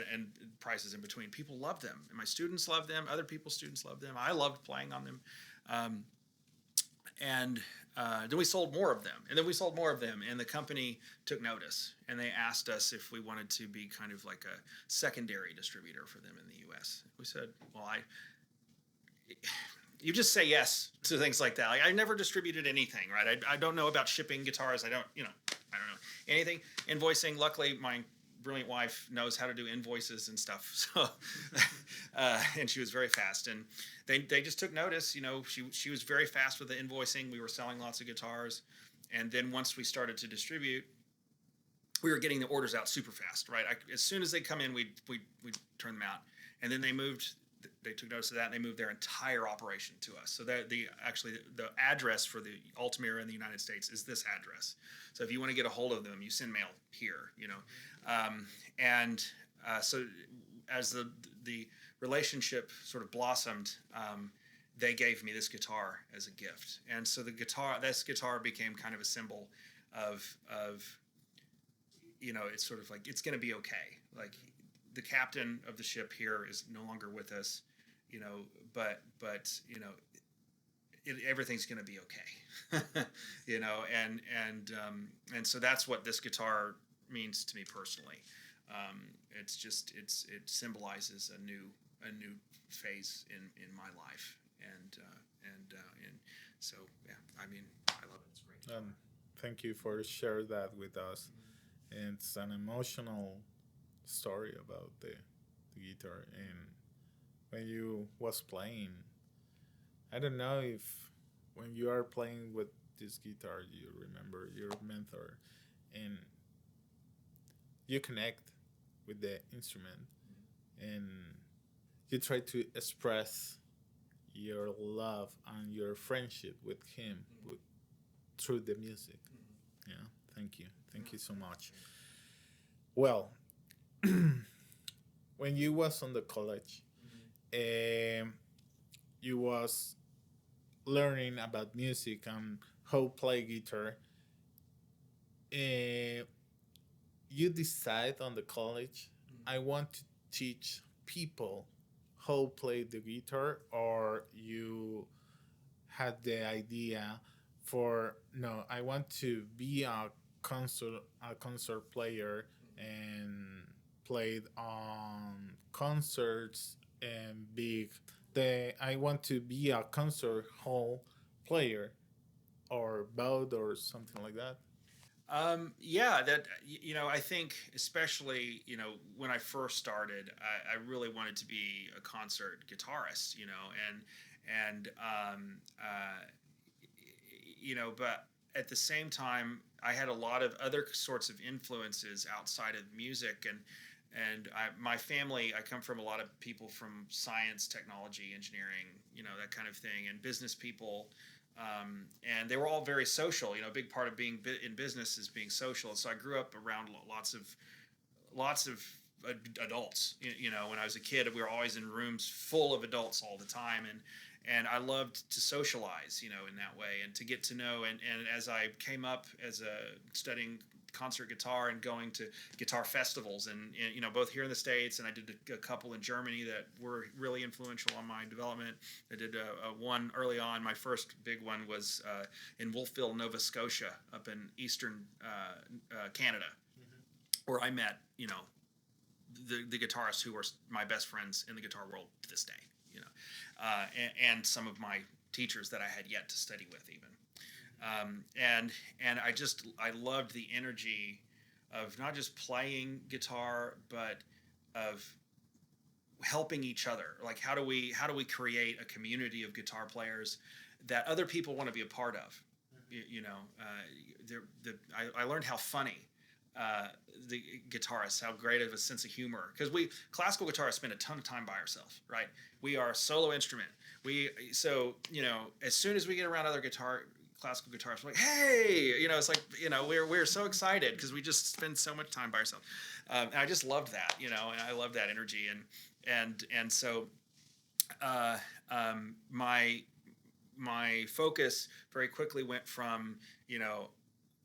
prices in between. People love them. And my students love them. Other people's students love them. I loved playing on them. And then we sold more of them. And the company took notice. And they asked us if we wanted to be kind of like a secondary distributor for them in the U.S. We said, well, you just say yes to things like that. Like, I never distributed anything, right? I don't know about shipping guitars. I don't know anything. Invoicing, luckily, my brilliant wife knows how to do invoices and stuff. So, and she was very fast. And they just took notice. She was very fast with the invoicing. We were selling lots of guitars. And then once we started to distribute, we were getting the orders out super fast, right? As soon as they come in, we'd turn them out. And then they took notice of that, and they moved their entire operation to us. So the address for the Altamira in the United States is this address. So if you want to get a hold of them, you send mail here, So as the relationship sort of blossomed, they gave me this guitar as a gift. And so this guitar became kind of a symbol of it's sort of like it's going to be okay. Like the captain of the ship here is no longer with us, but everything's going to be okay, and so that's what this guitar means to me personally. It symbolizes a new phase in my life, and so yeah, I mean, I love it. It's great. Thank you for sharing that with us. And it's an emotional story about the guitar. And when you was playing, I don't know if when you are playing with this guitar, you remember your mentor and you connect with the instrument and you try to express your love and your friendship with him through the music. Yeah, thank you. Thank you so much. Well, when you was on the college, um, you was learning about music and how play guitar. Uh, you decide on the college, I want to teach people how play the guitar, or you had the idea for no, I want to be a concert player and played on concerts and big. I want to be a concert hall player or both or something like that. Yeah, I think especially, when I first started, I really wanted to be a concert guitarist, but at the same time, I had a lot of other sorts of influences outside of music, my family. I come from a lot of people from science, technology, engineering, that kind of thing, and business people. And they were all very social. A big part of being in business is being social. So I grew up around lots of adults. When I was a kid, we were always in rooms full of adults all the time, and I loved to socialize, in that way, and to get to know. And as I came up as studying concert guitar and going to guitar festivals, and both here in the States, and I did a couple in Germany that were really influential on my development. I did one early on. My first big one was in Wolfville, Nova Scotia, up in eastern Canada, where I met the guitarists who are my best friends in the guitar world to this day, and some of my teachers that I had yet to study with even. And I loved the energy of not just playing guitar, but of helping each other. Like how do we create a community of guitar players that other people want to be a part of? I learned how funny the guitarists, how great of a sense of humor, because we classical guitarists spend a ton of time by ourselves, right? We are a solo instrument. As soon as we get around other classical guitarists, we're like, hey, it's like, we're so excited because we just spend so much time by ourselves, and I just loved that, and I love that energy, and so my focus very quickly went from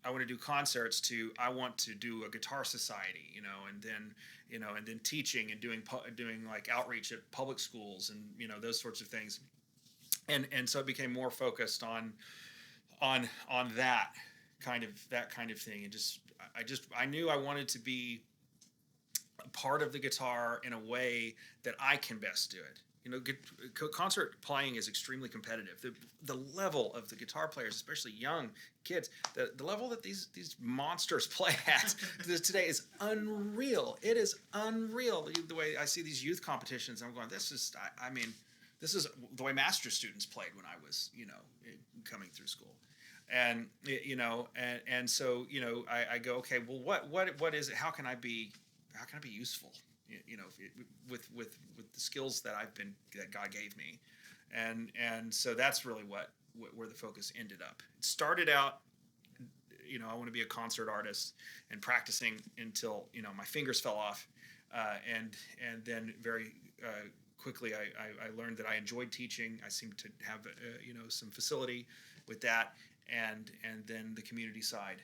I want to do concerts to I want to do a guitar society, and then teaching and doing like outreach at public schools and those sorts of things, and so it became more focused on that kind of thing, and I knew I wanted to be a part of the guitar in a way that I can best do it. Concert playing is extremely competitive. The level of the guitar players, especially young kids, the level that these monsters play at today is unreal. It is unreal. The way I see these youth competitions, I'm going, this is the way master students played when I was, coming through school. And so I go, okay, well, what is it? How can I be useful? With the skills that God gave me, and so that's really where the focus ended up. It started out, I want to be a concert artist and practicing until my fingers fell off, and then very quickly I learned that I enjoyed teaching. I seemed to have some facility with that, and then the community side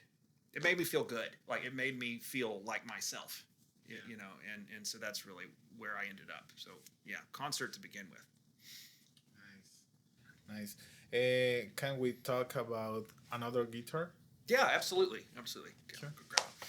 it made me feel good. Like it made me feel like myself, you know, and so that's really where I ended up. So yeah, concert to begin with. Nice. Can we talk about another guitar? Yeah, absolutely, absolutely. Yeah, Sure. go grab it.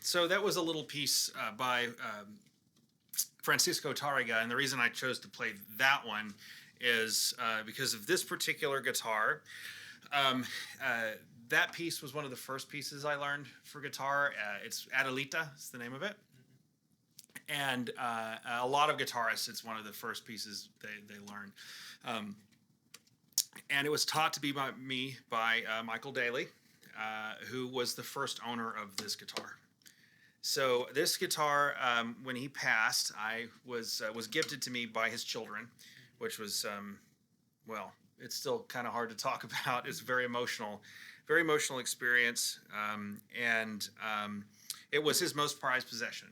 So that was a little piece by Francisco Tarrega, and the reason I chose to play that one is because of this particular guitar. Um, uh, that piece was one of the first pieces I learned for guitar. It's Adelita, is the name of it. And a lot of guitarists, it's one of the first pieces they learn. Um, and it was taught to be by me by Michael Dailey, who was the first owner of this guitar. So this guitar, when he passed, I was gifted to me by his children, which was well, it's still kind of hard to talk about. It's very emotional experience, and it was his most prized possession.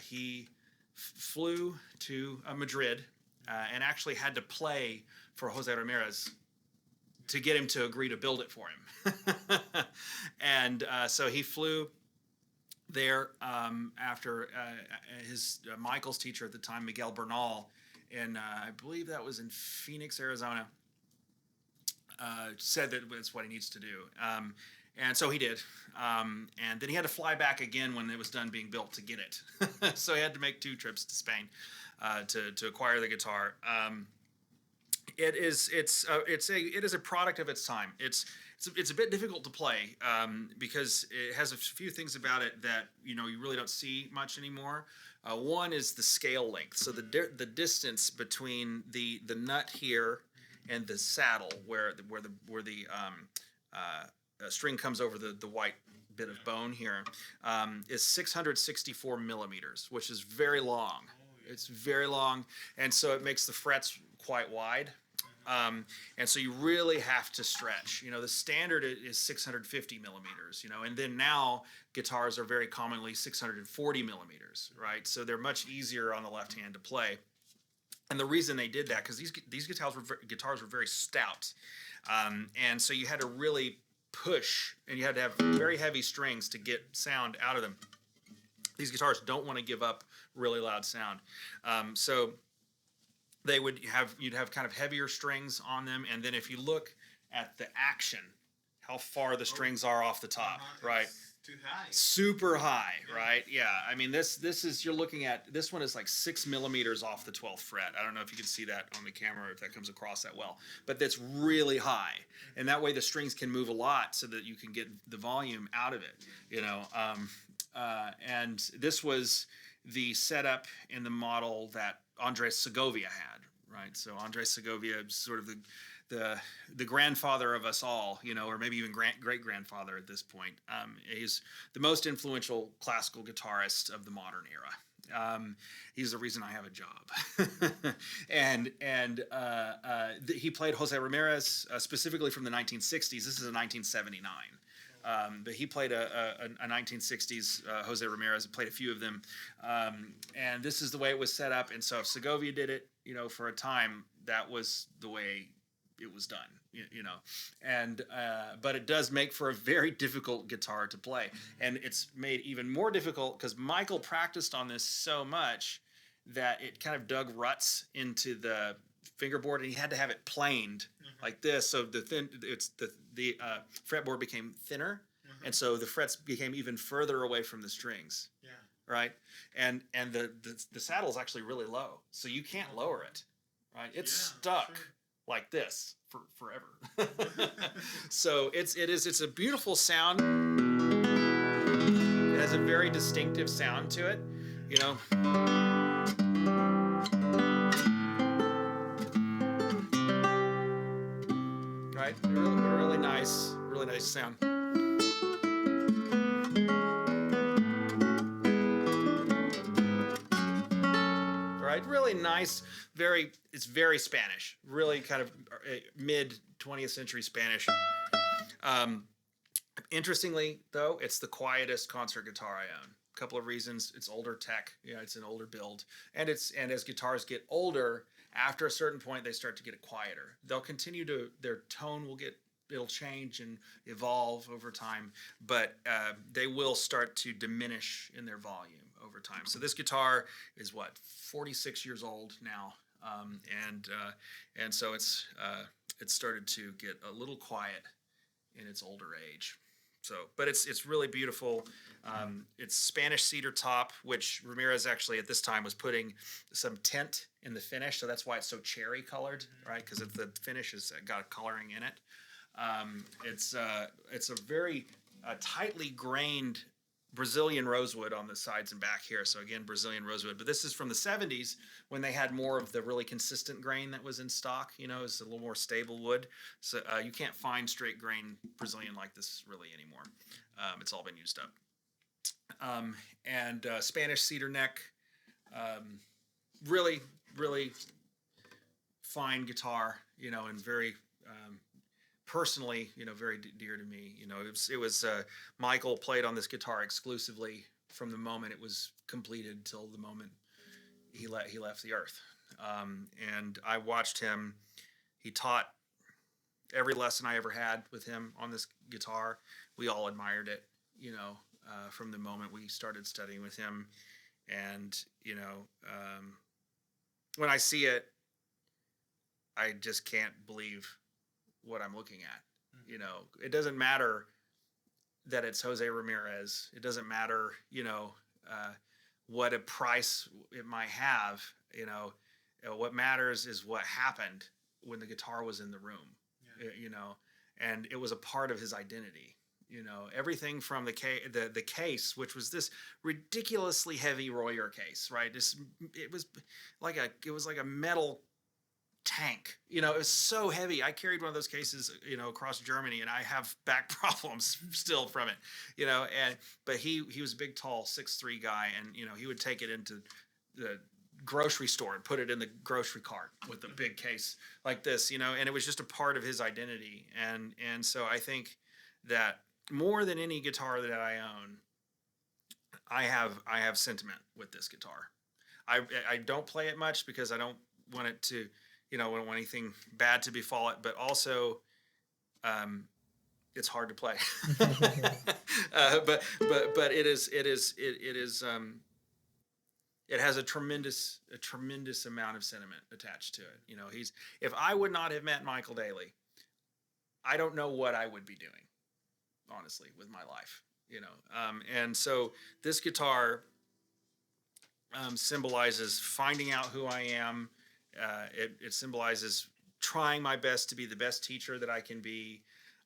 He flew to Madrid and actually had to play for Jose Ramirez to get him to agree to build it for him. And so he flew there after his Michael's teacher at the time, Miguel Bernal, and I believe that was in Phoenix, Arizona, said that it's what he needs to do. And so he did. And then he had to fly back again when it was done being built to get it. So he had to make 2 trips to Spain to acquire the guitar. It is a product of its time. It's a bit difficult to play because it has a few things about it that you really don't see much anymore. One is the scale length. So the distance between the nut here and the saddle, where the string comes over the white bit of bone here, is 664 millimeters, which is very long. It's very long, and so it makes the frets quite wide. And so you really have to stretch. The standard is 650 millimeters, and then now guitars are very commonly 640 millimeters, right? So they're much easier on the left hand to play. And the reason they did that, because these guitars were very stout. And so you had to really push, and you had to have very heavy strings to get sound out of them. These guitars don't want to give up really loud sound. So you'd have kind of heavier strings on them, and then if you look at the action, how far the strings are off the top, right? Too high. Super high, right? Yeah. I mean, this is you're looking at this one is like 6 millimeters off the 12th fret. I don't know if you can see that on the camera, if that comes across that well, but that's really high, and that way the strings can move a lot so that you can get the volume out of it. And this was the setup in the model that Andres Segovia had, right? So Andres Segovia is sort of the grandfather of us all, or maybe even great-grandfather at this point. He's the most influential classical guitarist of the modern era. He's the reason I have a job. and he played Jose Ramirez specifically from the 1960s. This is a 1979. But he played a 1960s Jose Ramirez, played a few of them. And this is the way it was set up. And so if Segovia did it, for a time, that was the way it was done. and but it does make for a very difficult guitar to play, and it's made even more difficult because Michael practiced on this so much that it kind of dug ruts into the fingerboard, and he had to have it planed like this, so the fretboard became thinner, and so the frets became even further away from the strings. Yeah. Right, and the saddle is actually really low, so you can't lower it. Right, it's stuck like this for forever. So it's a beautiful sound. It has a very distinctive sound to it, you know. Right, really nice sound. Right, really nice, it's very Spanish, really kind of mid 20th century Spanish. Interestingly, though, it's the quietest concert guitar I own. A couple of reasons: it's older tech, it's an older build, and as guitars get older, after a certain point, they start to get quieter. They'll continue to, their tone it'll change and evolve over time, but they will start to diminish in their volume over time. So this guitar is 46 years old now, and so it's started to get a little quiet in its older age. So, but it's really beautiful. It's Spanish cedar top, which Ramirez actually at this time was putting some tint in the finish, so that's why it's so cherry colored, right? Because the finish has got a coloring in it. It's a very tightly grained Brazilian rosewood on the sides and back here. So again, Brazilian rosewood. But this is from the 70s when they had more of the really consistent grain that was in stock. It's a little more stable wood. So you can't find straight grain Brazilian like this really anymore. It's all been used up. And Spanish cedar neck. Really, really fine guitar, and very personally, very dear to me. It was Michael played on this guitar exclusively from the moment it was completed till the moment he left the earth. And I watched him. He taught every lesson I ever had with him on this guitar. We all admired it, from the moment we started studying with him. And when I see it, I just can't believe what I'm looking at. It doesn't matter that it's Jose Ramirez. It doesn't matter, what a price it might have. What matters is what happened when the guitar was in the room. And it was a part of his identity. Everything from the case, which was this ridiculously heavy Royer case, right? It was like a metal tank. It was so heavy. I carried one of those cases, across Germany, and I have back problems still from it. But he was a big, tall 6'3" guy, and he would take it into the grocery store and put it in the grocery cart with a big case like this, and it was just a part of his identity. And so I think that more than any guitar that I own, I have sentiment with this guitar. I don't play it much because I don't want it to, I don't want anything bad to befall it, but also it's hard to play. But it has a tremendous amount of sentiment attached to it. If I would not have met Michael Dailey, I don't know what I would be doing, honestly, with my life. And so this guitar symbolizes finding out who I am. It symbolizes trying my best to be the best teacher that I can be,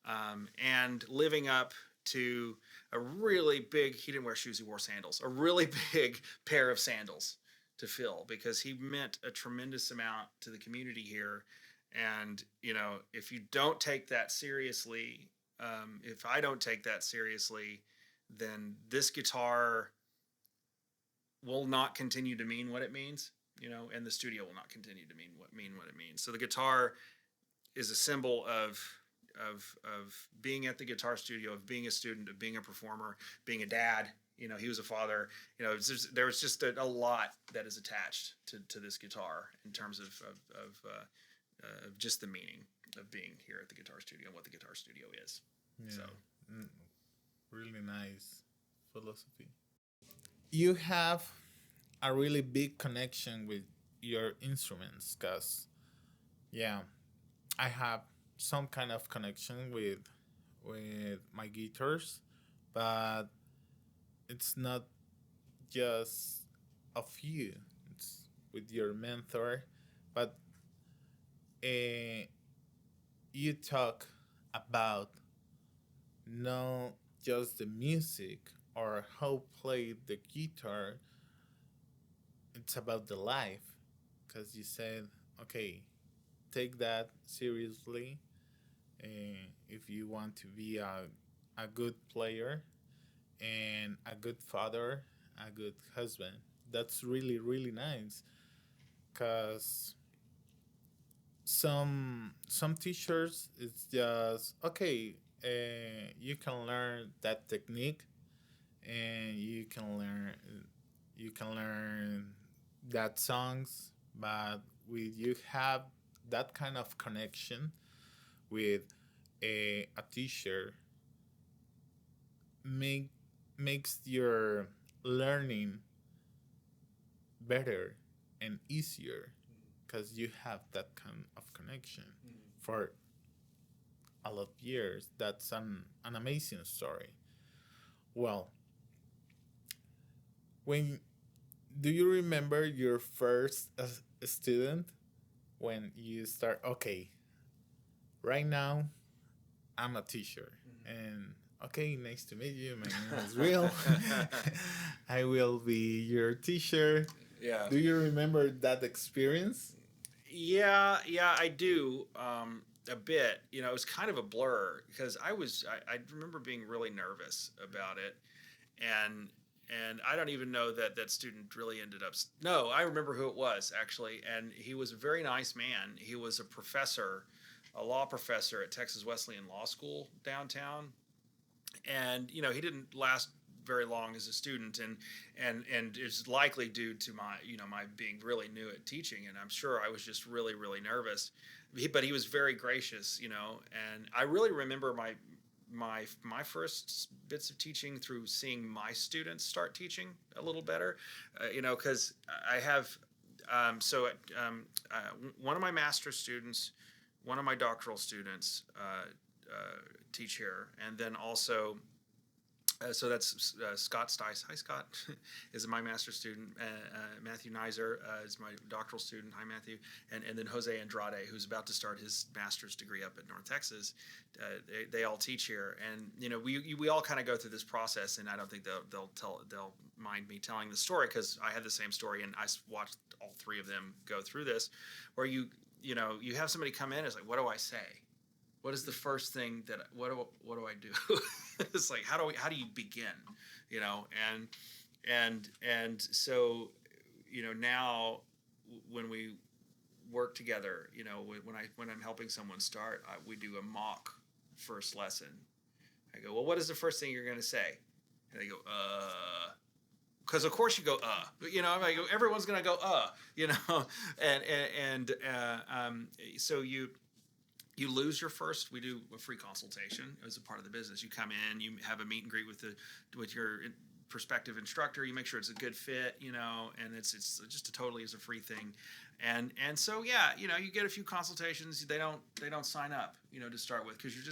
and living up to a really big, he didn't wear shoes, he wore sandals, a really big pair of sandals to fill, because he meant a tremendous amount to the community here. And, if you don't take that seriously, if I don't take that seriously, then this guitar will not continue to mean what it means. And the studio will not continue to mean what it means. So the guitar is a symbol of being at the guitar studio, of being a student, of being a performer, being a dad. He was a father. There was just a lot that is attached to this guitar in terms of of just the meaning of being here at the guitar studio and what the guitar studio is. Yeah. So Mm, really nice philosophy. You have a really big connection with your instruments, because yeah, I have some kind of connection with my guitars, but it's not just of you. It's with your mentor, but uh, you talk about not just the music or how play the guitar. It's about the life, because you said, okay, take that seriously. If you want to be a good player and a good father, a good husband, that's really, really nice. Because some teachers, it's just okay. You can learn that technique, and you can learn that songs, but with you have that kind of connection with a teacher, make makes your learning better and easier, because you have that kind of connection for a lot of years. That's an amazing story. Well, when do you remember your first student, when you start, okay, right now I'm a teacher, and okay, nice to meet you, my name is Will. I will be your teacher. yeah, Do you remember that experience? yeah, I do. A bit. It was kind of a blur because I remember being really nervous about it, and I don't even know that that student really ended up. No, I remember who it was actually, and he was a very nice man. He was a professor, a law professor at Texas Wesleyan Law School downtown, and he didn't last very long as a student, and it's likely due to my my being really new at teaching, and I'm sure I was just really nervous. But he was very gracious, and I really remember my first bits of teaching through seeing my students start teaching a little better, because I have one of my master's students, one of my doctoral students teach here, and then also so that's Scott Stice. Hi, Scott. Is my master's student. Matthew Nizer is my doctoral student. Hi, Matthew. And then Jose Andrade, who's about to start his master's degree up at North Texas. They all teach here, and we all kind of go through this process. And I don't think they'll mind me telling the story, because I had the same story, and I watched all three of them go through this, where you have somebody come in. It's like, what do I say? What is the first thing that what do I do? It's like, how do you begin, and so now when we work together, when I'm helping someone start, we do a mock first lesson. I go, well, what is the first thing you're going to say? And they go, because of course you go, I go, everyone's going to go, so you lose your first. We do a free consultation as a part of the business. You come in, you have a meet and greet with your prospective instructor. You make sure it's a good fit, and it's just totally is a free thing, and so yeah, you get a few consultations. They don't sign up, to start with, because you're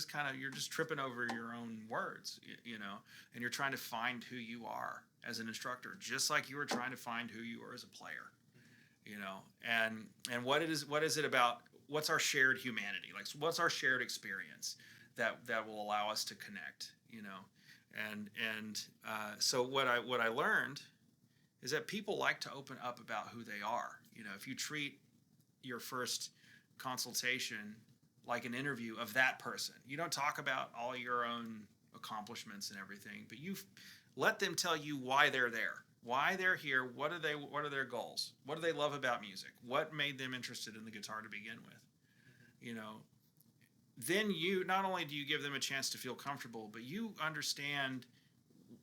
just tripping over your own words, and you're trying to find who you are as an instructor, just like you were trying to find who you are as a player, and what is it about. What's our shared humanity? Like, what's our shared experience that will allow us to connect? So what I learned is that people like to open up about who they are. If you treat your first consultation like an interview of that person, you don't talk about all your own accomplishments and everything, but you let them tell you why they're there. Why they're here, what are their goals? What do they love about music? What made them interested in the guitar to begin with? Then you not only do you give them a chance to feel comfortable, but you understand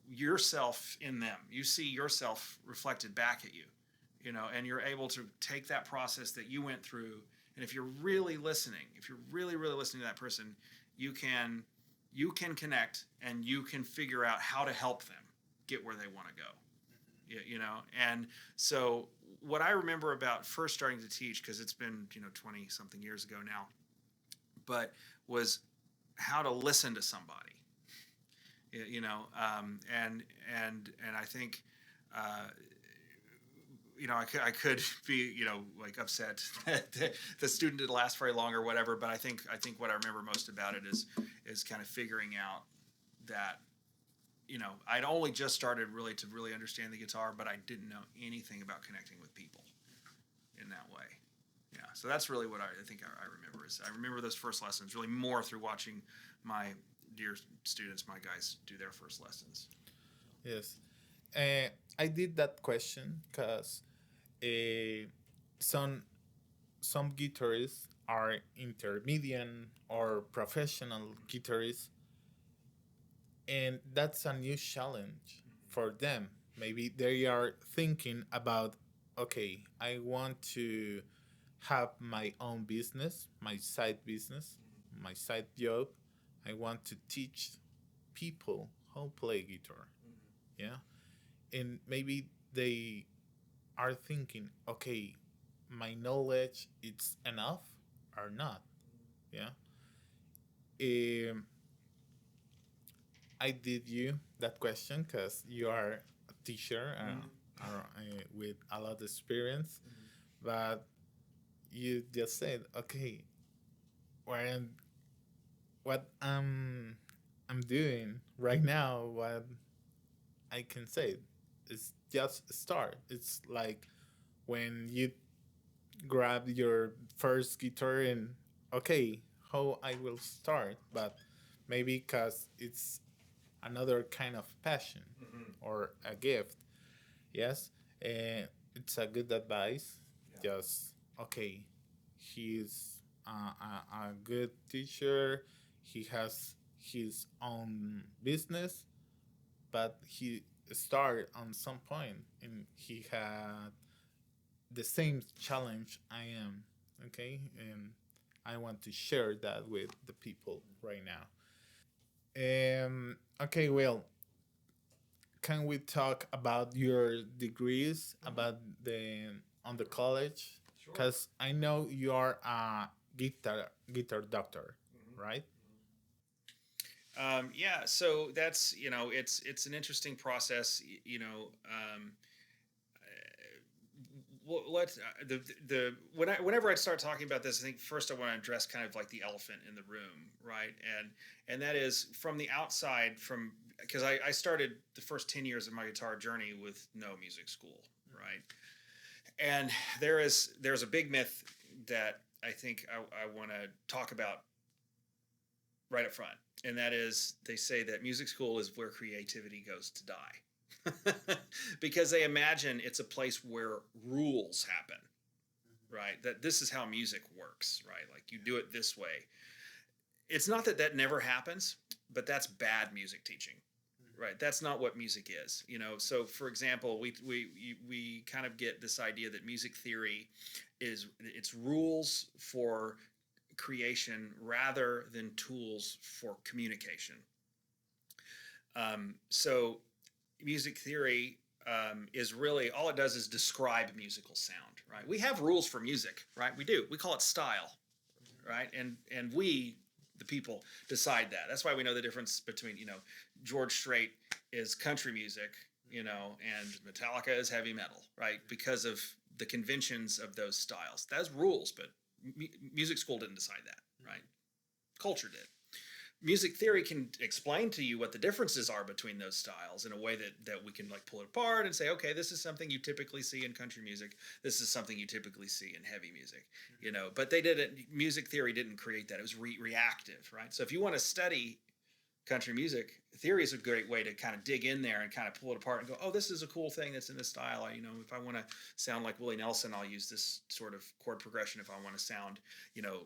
yourself in them. You see yourself reflected back at you, and you're able to take that process that you went through And if you're really listening, if you're really, really listening to that person, you can connect and you can figure out how to help them get where they want to go. You know, and so what I remember about first starting to teach, because it's been 20 something years ago now, but was how to listen to somebody. And I think uh, I could be like upset that the student didn't last very long or whatever, but I think what I remember most about it is kind of figuring out that I'd only just started to really understand the guitar, but I didn't know anything about connecting with people in that way. Yeah, so that's really what I think I remember. Is I remember those first lessons really more through watching my dear students, my guys, do their first lessons. Yes. I did that question because uh, some some guitarists are intermediate or professional guitarists, and that's a new challenge for them. Maybe they are thinking about, okay, I want to have my own business, my side business, my side job. I want to teach people how to play guitar. Yeah. And maybe they are thinking, okay, my knowledge it's enough or not. Yeah. Um, I did you that question because you are a teacher with a lot of experience, but you just said, okay, when what I'm doing right now, what I can say is just start. It's like when you grab your first guitar and okay, how I will start, but maybe because it's another kind of passion or a gift. Yes, and it's a good advice. Just okay, he's a good teacher. He has his own business, but he started on some point and he had the same challenge I am. Okay, and I want to share that with the people right now. Okay, well, can we talk about your degrees about the on the college? Because I know you are a guitar doctor, right? Yeah, so that's it's an interesting process. Let's whenever I start talking about this, I think first I want to address kind of like the elephant in the room, right? And that is from the outside, from because I started the first 10 years of my guitar journey with no music school, right? And there's a big myth that I think I want to talk about right up front, and that is they say that music school is where creativity goes to die. Because they imagine it's a place where rules happen, right? That this is how music works, right? Like you do it this way. It's not that that never happens, but that's bad music teaching, right? That's not what music is, So, for example, we kind of get this idea that music theory is it's rules for creation rather than tools for communication. So music theory is really all it does is describe musical sound, right? We have rules for music, right? We do. We call it style, right? And we, the people, decide that. That's why we know the difference between George Strait is country music, and Metallica is heavy metal, right? Because of the conventions of those styles. That's rules, but music school didn't decide that, right? Culture did. Music theory can explain to you what the differences are between those styles in a way that we can like pull it apart and say, okay, this is something you typically see in country music. This is something you typically see in heavy music, but they didn't, music theory didn't create that. It was reactive, right? So if you want to study country music, theory is a great way to kind of dig in there and kind of pull it apart and go, oh, this is a cool thing that's in this style. If I want to sound like Willie Nelson, I'll use this sort of chord progression. If I want to sound,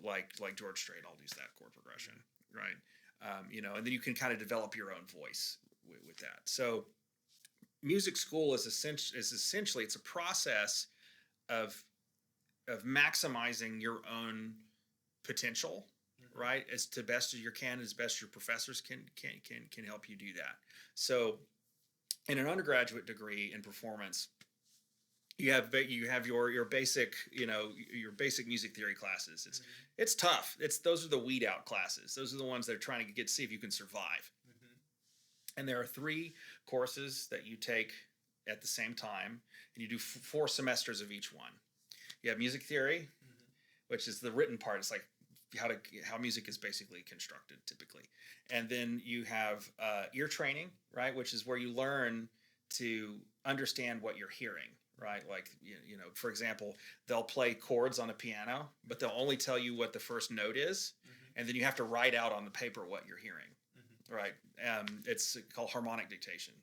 like George Strait, I'll use that chord progression, right? And then you can kind of develop your own voice with that. So music school is essentially it's a process of of maximizing your own potential, right, as to best as you can, as best your professors can help you do that. So in an undergraduate degree in performance, you have your basic, your basic music theory classes. It's tough. Those are the weed out classes. Those are the ones that are trying to see if you can survive. And there are 3 courses that you take at the same time, and you do 4 semesters of each one. You have music theory, which is the written part. It's like how music is basically constructed typically. And then you have ear training, right, which is where you learn to understand what you're hearing, right? Like, for example, they'll play chords on a piano, but they'll only tell you what the first note is, and then you have to write out on the paper what you're hearing, right? It's called harmonic dictation.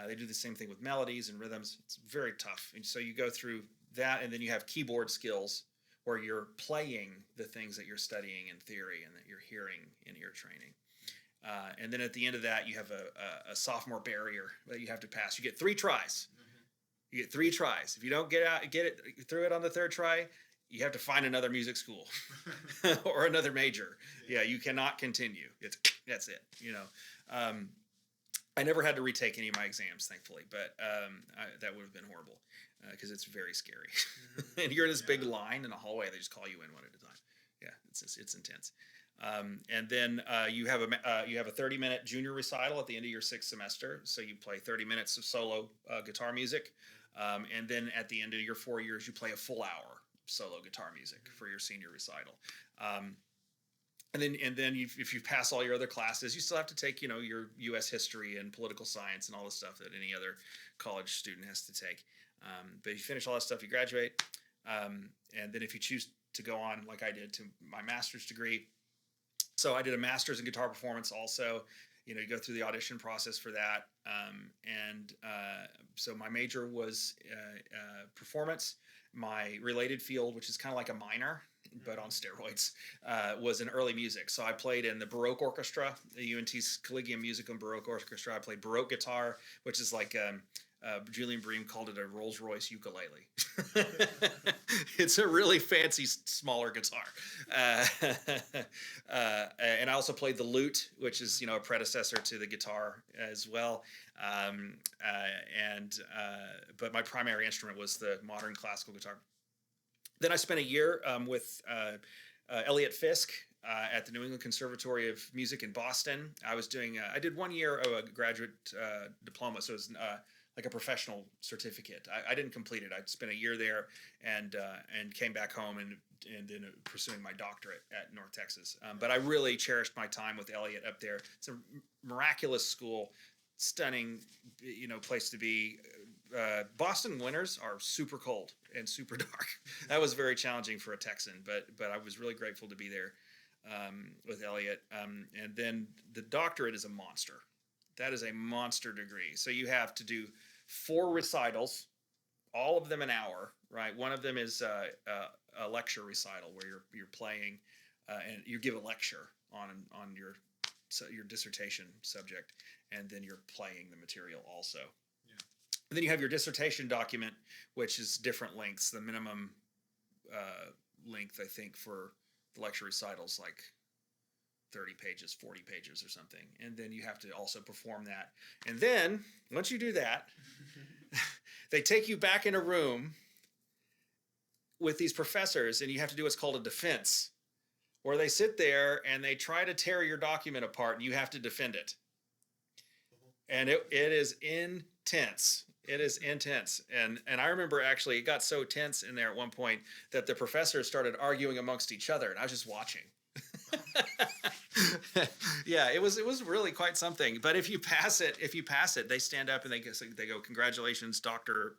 They do the same thing with melodies and rhythms. It's very tough. And so you go through that, and then you have keyboard skills where you're playing the things that you're studying in theory and that you're hearing in ear training. And then at the end of that, you have a sophomore barrier that you have to pass. You get 3 tries. You get 3 tries. If you don't get it through it on the 3rd try, you have to find another music school or another major. Yeah, you cannot continue. That's it. I never had to retake any of my exams, thankfully, but that would have been horrible because it's very scary. And you're in this big line in a hallway. They just call you in one at a time. Yeah, it's intense. And then you have a 30-minute junior recital at the end of your 6th semester. So you play 30 minutes of solo guitar music. And then at the end of your 4 years, you play a full hour solo guitar music for your senior recital. And then if you pass all your other classes, you still have to take, your U.S. history and political science and all the stuff that any other college student has to take. But if you finish all that stuff, you graduate. And then if you choose to go on, like I did, to my master's degree. So I did a master's in guitar performance also. You go through the audition process for that. So my major was performance. My related field, which is kind of like a minor, but on steroids, was in early music. So I played in the Baroque Orchestra, the UNT's Collegium Musical and Baroque Orchestra. I played Baroque guitar, which is like Julian Bream called it a Rolls Royce ukulele. It's a really fancy, smaller guitar. And I also played the lute, which is, a predecessor to the guitar as well. But my primary instrument was the modern classical guitar. Then I spent a year with Elliott Fisk at the New England Conservatory of Music in Boston. I did 1 year of a graduate diploma, so it was like a professional certificate. I didn't complete it. I spent a year there and came back home and then pursuing my doctorate at North Texas. But I really cherished my time with Elliott up there. It's a miraculous school, stunning, place to be. Boston winters are super cold and super dark. That was very challenging for a Texan, but I was really grateful to be there with Elliott. And then the doctorate is a monster. That is a monster degree. So you have to do 4 recitals, all of them an hour, right? One of them is a lecture recital where you're playing and you give a lecture on your dissertation subject, and then you're playing the material also. Yeah. And then you have your dissertation document, which is different lengths. The minimum length, I think, for the lecture recitals, like 30 pages, 40 pages or something. And then you have to also perform that. And then once you do that, they take you back in a room with these professors, and you have to do what's called a defense, where they sit there and they try to tear your document apart and you have to defend it. And it is intense. It is intense. And I remember actually it got so tense in there at one point that the professors started arguing amongst each other, and I was just watching. Yeah, it was really quite something. But if you pass it, they stand up and they go, "Congratulations, Dr.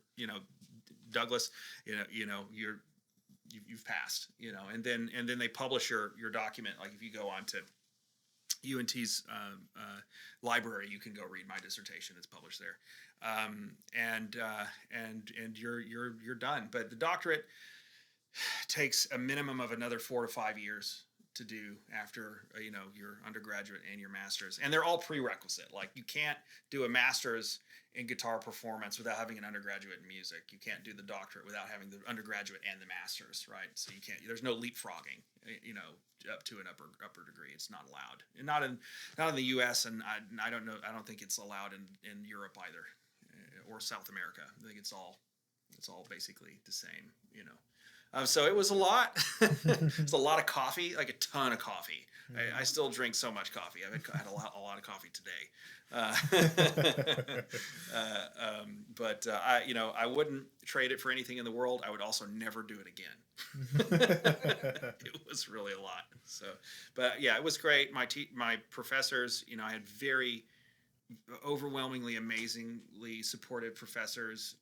Douglas. You've passed." And then they publish your document. Like if you go on to UNT's library, you can go read my dissertation. It's published there, and you're done. But the doctorate takes a minimum of another 4 to 5 years to do after your undergraduate and your master's, and they're all prerequisite. Like you can't do a master's in guitar performance without having an undergraduate in music. You can't do the doctorate without having the undergraduate and the master's, right? So you can't. There's no leapfrogging, up to an upper degree. It's not allowed, and not in the U.S. and I don't know. I don't think it's allowed in Europe either, or South America. I think it's all basically the same, So it was a lot. It's a lot of coffee, like a ton of coffee. I still drink so much coffee. I've had a lot of coffee today. I wouldn't trade it for anything in the world. I would also never do it again. It was really a lot. So, but yeah, it was great. My professors, I had very overwhelmingly amazingly supportive professors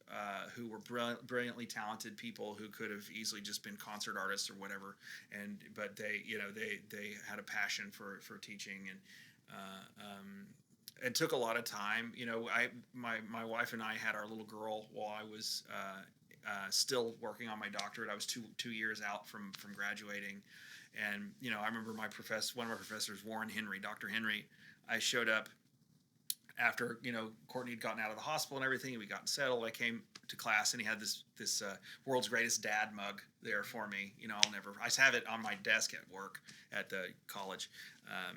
who were brilliantly talented people who could have easily just been concert artists or whatever, but they had a passion for teaching, and it took a lot of time. My wife and I had our little girl while I was still working on my doctorate. I was two years out from graduating, and I remember one of my professors, Warren Henry, Dr. Henry. I showed up after Courtney had gotten out of the hospital and everything, and we got settled. I came to class, and he had this world's greatest dad mug there for me. I just have it on my desk at work at the college, I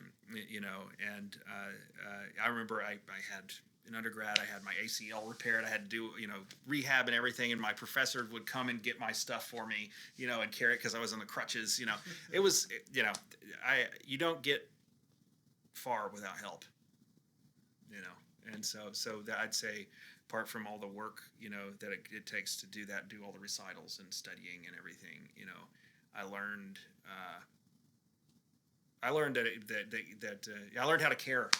remember I had in undergrad, I had my ACL repaired. I had to do rehab and everything, and my professor would come and get my stuff for me, and carry it because I was on the crutches. It was you don't get far without help. And so that I'd say, apart from all the work, that it takes to do all the recitals and studying and everything, I learned I learned how to care,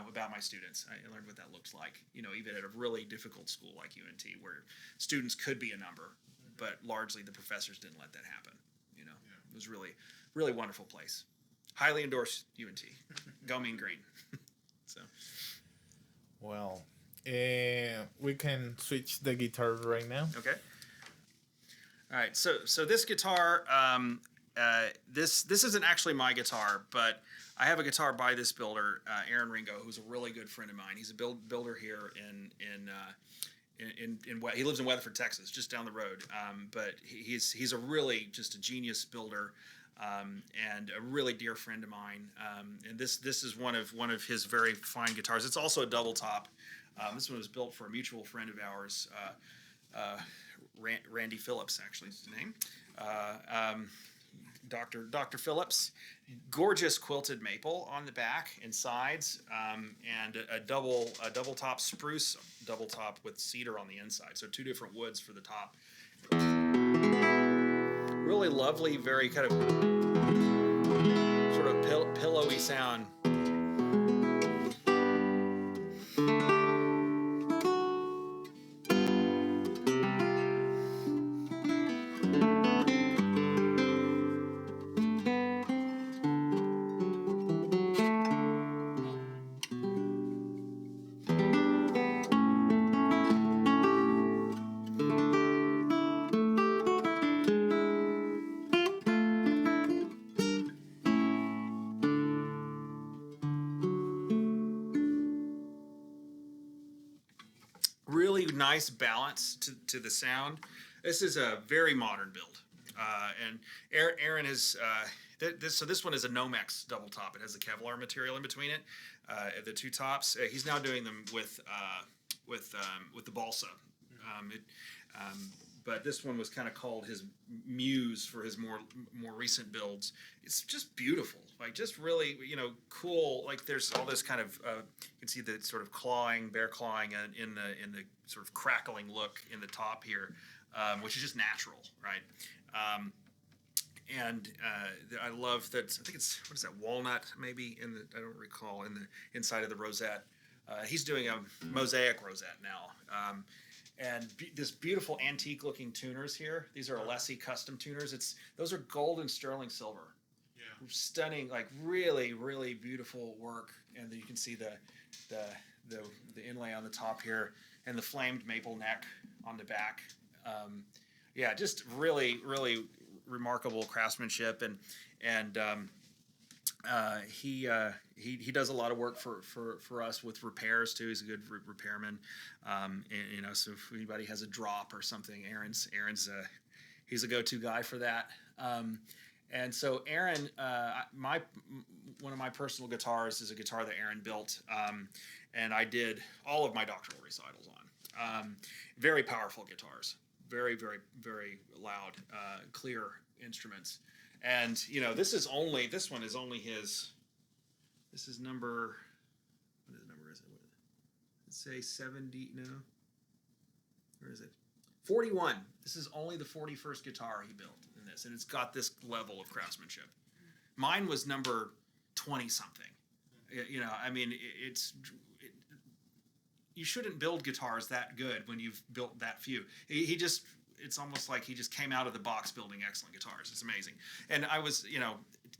about my students. I learned what that looks like, even at a really difficult school like UNT, where students could be a number, but largely the professors didn't let that happen. It was really, really wonderful place. Highly endorse UNT. Go Mean Green. So. Well, we can switch the guitar right now. Okay. All right. So this guitar, this isn't actually my guitar, but I have a guitar by this builder, Aaron Ringo, who's a really good friend of mine. He's a builder here he lives in Weatherford, Texas, just down the road. But he's a really just a genius builder. And a really dear friend of mine, and this is one of his very fine guitars. It's also a double top. This one was built for a mutual friend of ours, Randy Phillips, actually is his name. Dr. Phillips. Gorgeous quilted maple on the back and sides, and a double top spruce double top with cedar on the inside. So two different woods for the top. Really lovely, very kind of sort of pillowy sound. Really nice balance to the sound. This is a very modern build, and Aaron is this one is a Nomex double top. It has the Kevlar material in between it, the two tops. He's now doing them with the balsa. But this one was kind of called his muse for his more recent builds. It's just beautiful, like just really cool. Like there's all this kind of you can see the sort of bear clawing in the sort of crackling look in the top here, which is just natural, right? And I love that. I think it's what is that, walnut maybe I don't recall, in the inside of the rosette. He's doing a mosaic rosette now. And this beautiful antique-looking tuners here. These are Alessi custom tuners. Those are gold and sterling silver. Yeah. Stunning, like really, really beautiful work. And then you can see the inlay on the top here, and the flamed maple neck on the back. Just really, really remarkable craftsmanship. And He does a lot of work for us with repairs too. He's a good repairman. And, so if anybody has a drop or something, Aaron's he's a go-to guy for that. And so Aaron, one of my personal guitars is a guitar that Aaron built, and I did all of my doctoral recitals on. Very powerful guitars, very, very, very loud, clear instruments. And this one is only his. This is number. What number is it? Let's say 70. No. Where is it? 41. This is only the 41st guitar he built in this, and it's got this level of craftsmanship. Mine was number 20 something. I mean, you shouldn't build guitars that good when you've built that few. It's almost like he just came out of the box building excellent guitars. It's amazing. And I was,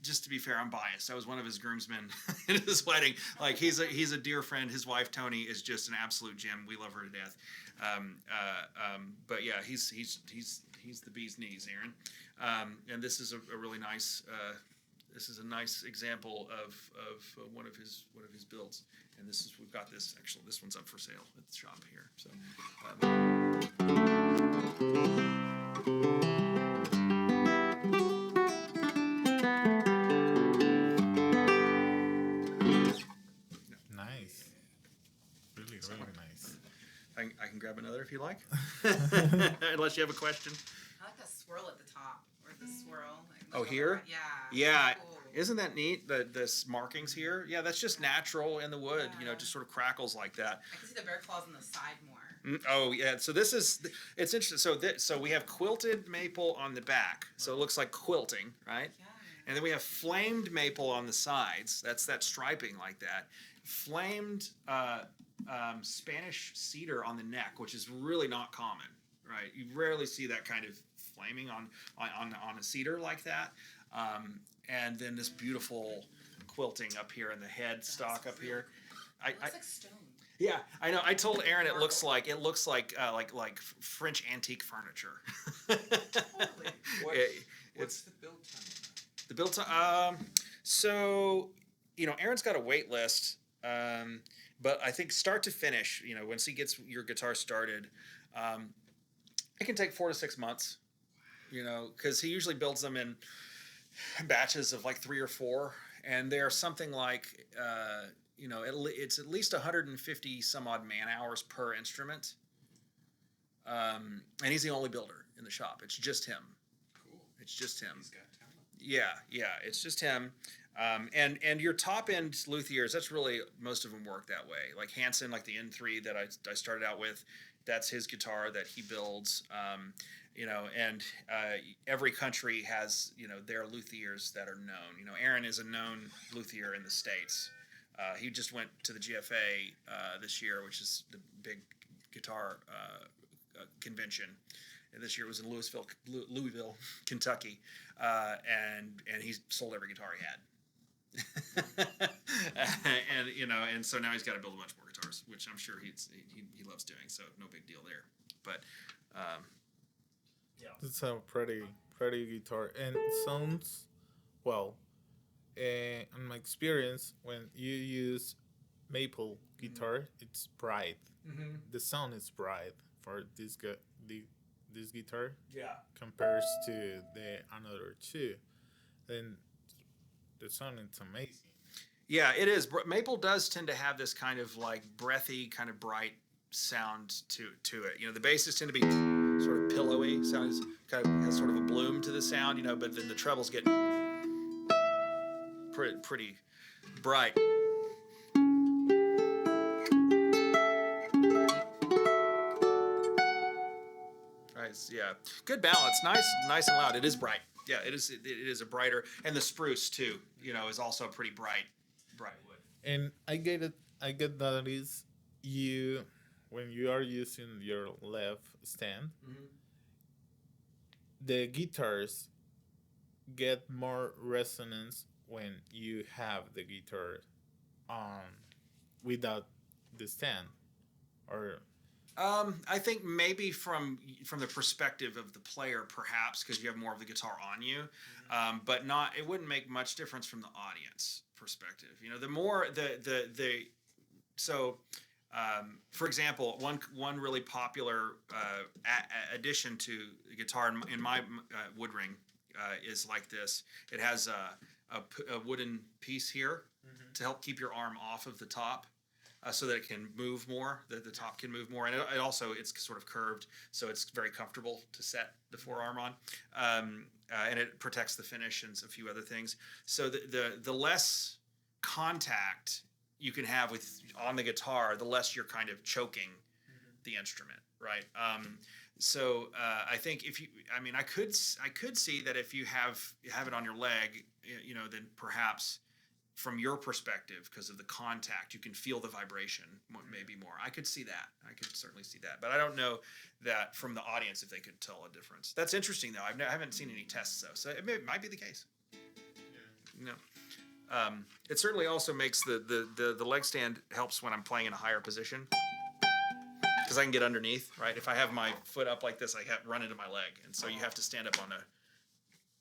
just to be fair, I'm biased. I was one of his groomsmen at his wedding. Like he's a dear friend. His wife Tony is just an absolute gem. We love her to death. But yeah, he's the bee's knees, Aaron. And this is a really nice. This is a nice example of one of his builds. And we've got this actually. This one's up for sale at the shop here. So. Nice, really nice. I can grab another if you like, unless you have a question. I like the swirl at the top, or the swirl. Oh, here? Yeah. Yeah. Cool. Isn't that neat? The markings here. Yeah, that's just natural in the wood. Yeah. Just sort of crackles like that. I can see the bear claws on the side more. Oh yeah. So it's interesting. So we have quilted maple on the back. So it looks like quilting, right? Yeah. And then we have flamed maple on the sides. That's that striping like that. Flamed Spanish cedar on the neck, which is really not common, right? You rarely see that kind of flaming on a cedar like that. And then this beautiful quilting up here in the head stock up here. It looks like stone. Yeah, I know. I told Aaron it looks like French antique furniture. Totally. What's the build time? The build time. So Aaron's got a wait list, but I think start to finish, once he gets your guitar started, it can take 4 to 6 months. Because he usually builds them in batches of like 3 or 4, and they're something like it's at least 150 some odd man hours per instrument, and he's the only builder in the shop. It's just him. Cool. It's just him. He's got talent. Yeah, it's just him. And your top end luthiers, that's really, most of them work that way. Like Hanson, like the N3 that I started out with, that's his guitar that he builds. And every country has, their luthiers that are known. Aaron is a known luthier in the States. He just went to the GFA this year, which is the big guitar convention. And this year it was in Louisville, Kentucky, and he sold every guitar he had. and so now he's got to build a bunch more guitars, which I'm sure he loves doing. So no big deal there. But yeah, It's a pretty guitar, and it sounds well. In my experience, when you use maple guitar, it's bright. Mm-hmm. The sound is bright for this this guitar Yeah. compares to the another two. Then the sound is amazing. Yeah, it is. Maple does tend to have this kind of like breathy, kind of bright sound to it. The basses tend to be sort of pillowy. Sounds kind of has sort of a bloom to the sound, but then the trebles get pretty bright. Nice, yeah, good balance. Nice and loud. It is bright. Yeah, it is. It is a brighter, and the spruce too. Is also pretty bright wood. And I get it. I get that is you when you are using your left stand, the guitars get more resonance when you have the guitar on without the stand, or I think maybe from the perspective of the player, perhaps, because you have more of the guitar on you, but not. It wouldn't make much difference from the audience perspective. You know, the more the so. For example, one really popular addition to the guitar in my wood ring is like this. It has a wooden piece here to help keep your arm off of the top. So that it can move more, that the top can move more, and it also it's sort of curved, so it's very comfortable to set the forearm on, and it protects the finish and a few other things. So the less contact you can have with on the guitar, the less you're kind of choking the instrument, right? I think I could see that if you have it on your leg, you know, then perhaps. From your perspective, because of the contact, you can feel the vibration maybe more. I could see that. I could certainly see that. But I don't know that from the audience if they could tell a difference. That's interesting, though. I haven't seen any tests, though. So it might be the case. Yeah. No. It certainly also makes the leg stand helps when I'm playing in a higher position. Because I can get underneath, right? If I have my foot up like this, I run into my leg. And so you have to stand up on a...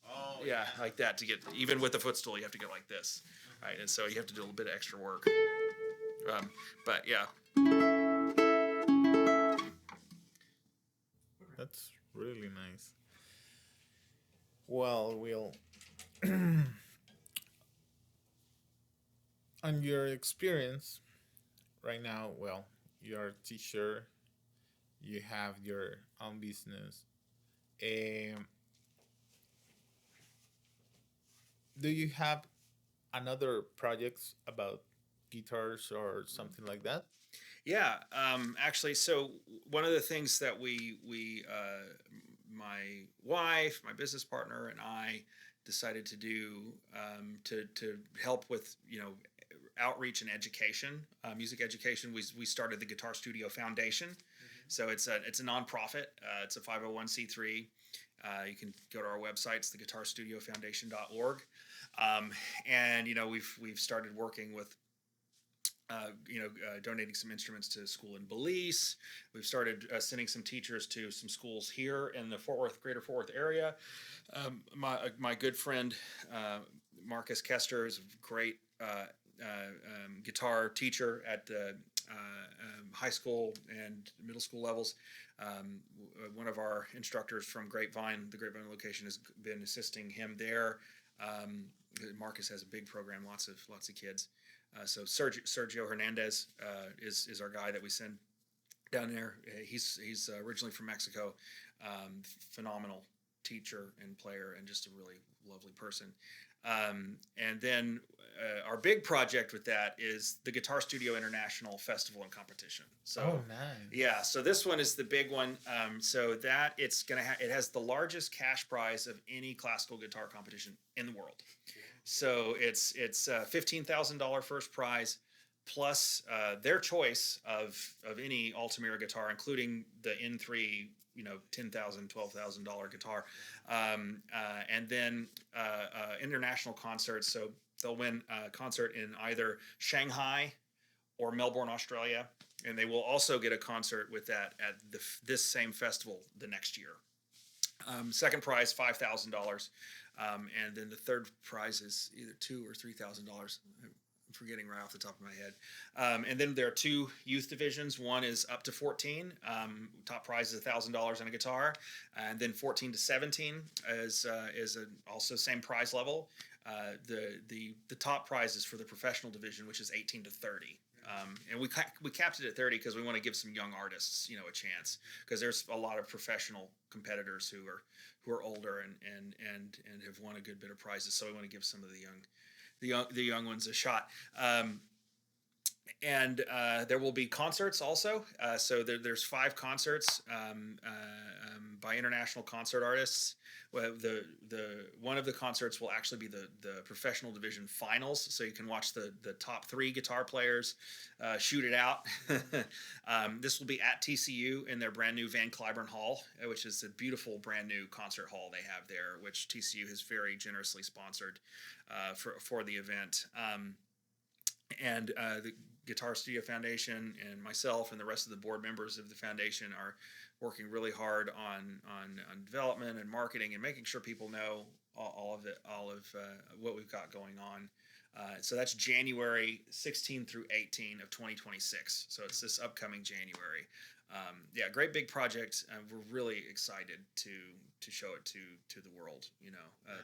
Oh, yeah, like that to get... Even with the footstool, you have to go like this. Right, and so you have to do a little bit of extra work. But yeah. That's really nice. Well, on your experience right now, well, you're a teacher, you have your own business. Do you have another projects about guitars or something like that? Yeah, actually, so one of the things that my wife, my business partner, and I decided to do to help with, you know, outreach and education, music education. We started the Guitar Studio Foundation. So it's a nonprofit. It's a 501c3. You can go to our website. It's theguitarstudiofoundation.org. And you know, we've started working with donating some instruments to a school in Belize. We've started sending some teachers to some schools here in the greater Fort Worth area. My good friend Marcus Kester is a great guitar teacher at the high school and middle school levels. One of our instructors from the Grapevine location, has been assisting him there. Marcus has a big program, lots of kids. So Sergio Hernandez is our guy that we send down there. He's originally from Mexico. Phenomenal teacher and player, and just a really lovely person. And then our big project with that is the Guitar Studio International Festival and Competition. So, oh, nice. Yeah, so this one is the big one. So that it has the largest cash prize of any classical guitar competition in the world. So it's $15,000 first prize, plus their choice of any Altamira guitar, including the N3, $10,000, $12,000 guitar, and then international concerts. So they'll win a concert in either Shanghai or Melbourne, Australia, and they will also get a concert with that at this same festival the next year. Second prize, $5,000. And then the third prize is either $2,000 or $3,000. I'm forgetting right off the top of my head. And then there are two youth divisions. One is up to 14. Top prize is $1,000 on a guitar. And then 14 to 17 is also same prize level. The top prize is for the professional division, which is 18 to 30. And we capped it at 30 because we want to give some young artists, a chance, because there's a lot of professional competitors who are older and have won a good bit of prizes. So we want to give some of the young ones a shot. And there will be concerts also. So there's 5 concerts by international concert artists. Well, the one of the concerts will actually be the professional division finals. So you can watch the top 3 guitar players shoot it out. This will be at TCU in their brand new Van Cliburn Hall, which is a beautiful brand new concert hall they have there, which TCU has very generously sponsored for the event. And Guitar Studio Foundation and myself and the rest of the board members of the foundation are working really hard on development and marketing and making sure people know all of what we've got going on. So that's January 16 through 18 of 2026. So it's this upcoming January. Yeah, great big project. We're really excited to show it to the world.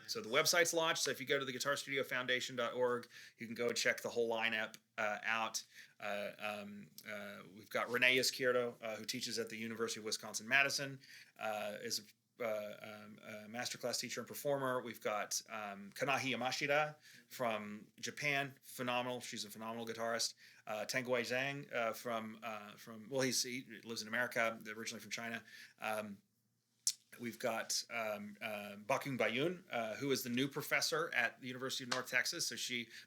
So the website's launched. So if you go to the guitarstudiofoundation.org, you can go and check the whole lineup out. We've got Renee Izquierdo, who teaches at the University of Wisconsin-Madison, is a masterclass teacher and performer. We've got Kanahi Yamashita from Japan, phenomenal. She's a phenomenal guitarist. Tanguy Zhang he lives in America, originally from China. We've got Bakung Bayun, who is the new professor at the University of North Texas. So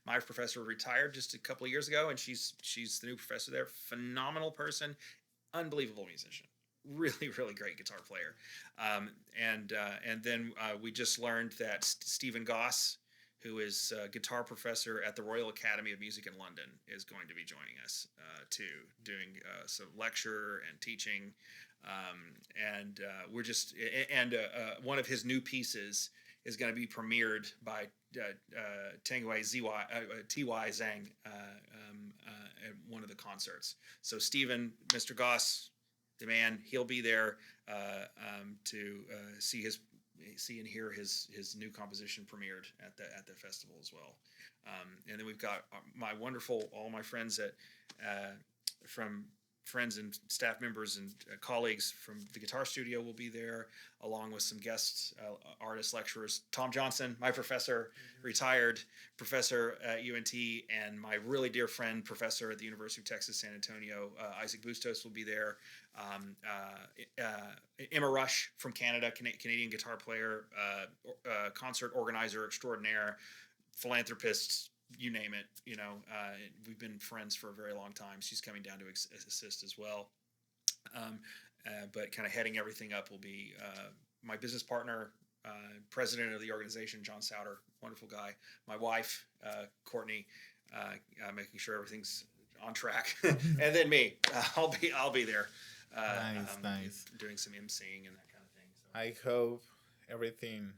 my professor, retired just a couple of years ago, and she's the new professor there. Phenomenal person, unbelievable musician, really great guitar player. And then we just learned that Stephen Goss, who is a guitar professor at the Royal Academy of Music in London, is going to be joining us too, doing some lecture and teaching. One of his new pieces is going to be premiered by Tanguy Ty Zhang at one of the concerts. So Stephen, Mr. Goss, the man, he'll be there to see and hear his new composition premiered at the festival as well. And then we've got all my friends from friends and staff members and colleagues from the Guitar Studio will be there, along with some guest artist lecturers. Tom Johnson, my professor, retired professor at UNT, and my really dear friend, professor at the University of Texas, San Antonio, Isaac Bustos, will be there. Emma Rush from Canada, Canadian guitar player, concert organizer extraordinaire, philanthropist, you name it. We've been friends for a very long time. She's coming down to assist as well. But kind of heading everything up will be my business partner, president of the organization, John Souter, wonderful guy. My wife, Courtney, making sure everything's on track, and then me. I'll be there. Nice. Doing some emceeing and that kind of thing. So. I hope everything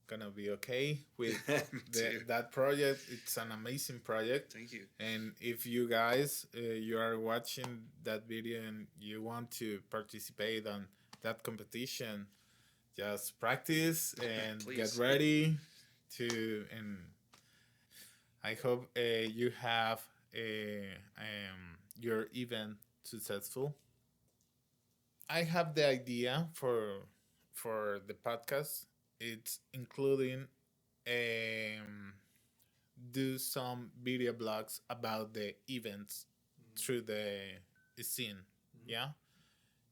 gonna be okay with that project. It's an amazing project. Thank you. And if you guys you are watching that video and you want to participate on that competition, just practice and get ready to. And I hope you have your event successful. I have the idea for the podcast. It's including do some video blogs about the events through the scene. Yeah,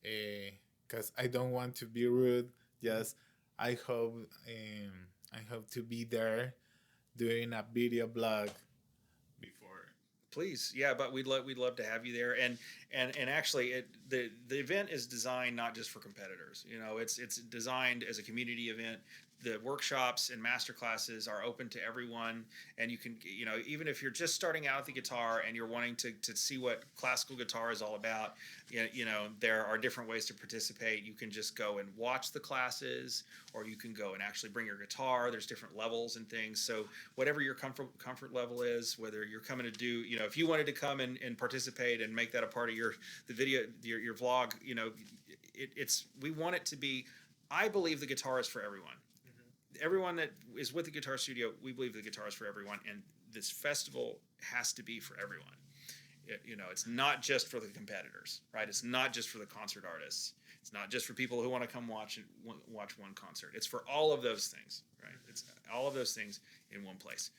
because I don't want to be rude. Just I hope to be there doing a video blog before. Please, yeah, but we'd love to have you there, and actually, the event is designed not just for competitors. It's designed as a community event. The workshops and master classes are open to everyone, and you can, even if you're just starting out at the guitar and you're wanting to see what classical guitar is all about, there are different ways to participate. You can just go and watch the classes, or you can go and actually bring your guitar. There's different levels and things. So whatever your comfort level is, whether you're coming to do, if you wanted to come and participate and make that a part of your vlog, we want it to be. I believe the guitar is for everyone. Everyone that is with the Guitar Studio, we believe the guitar is for everyone, and this festival has to be for everyone. It's not just for the competitors, right? It's not just for the concert artists. It's not just for people who want to come watch one concert. It's for all of those things, right? It's all of those things in one place.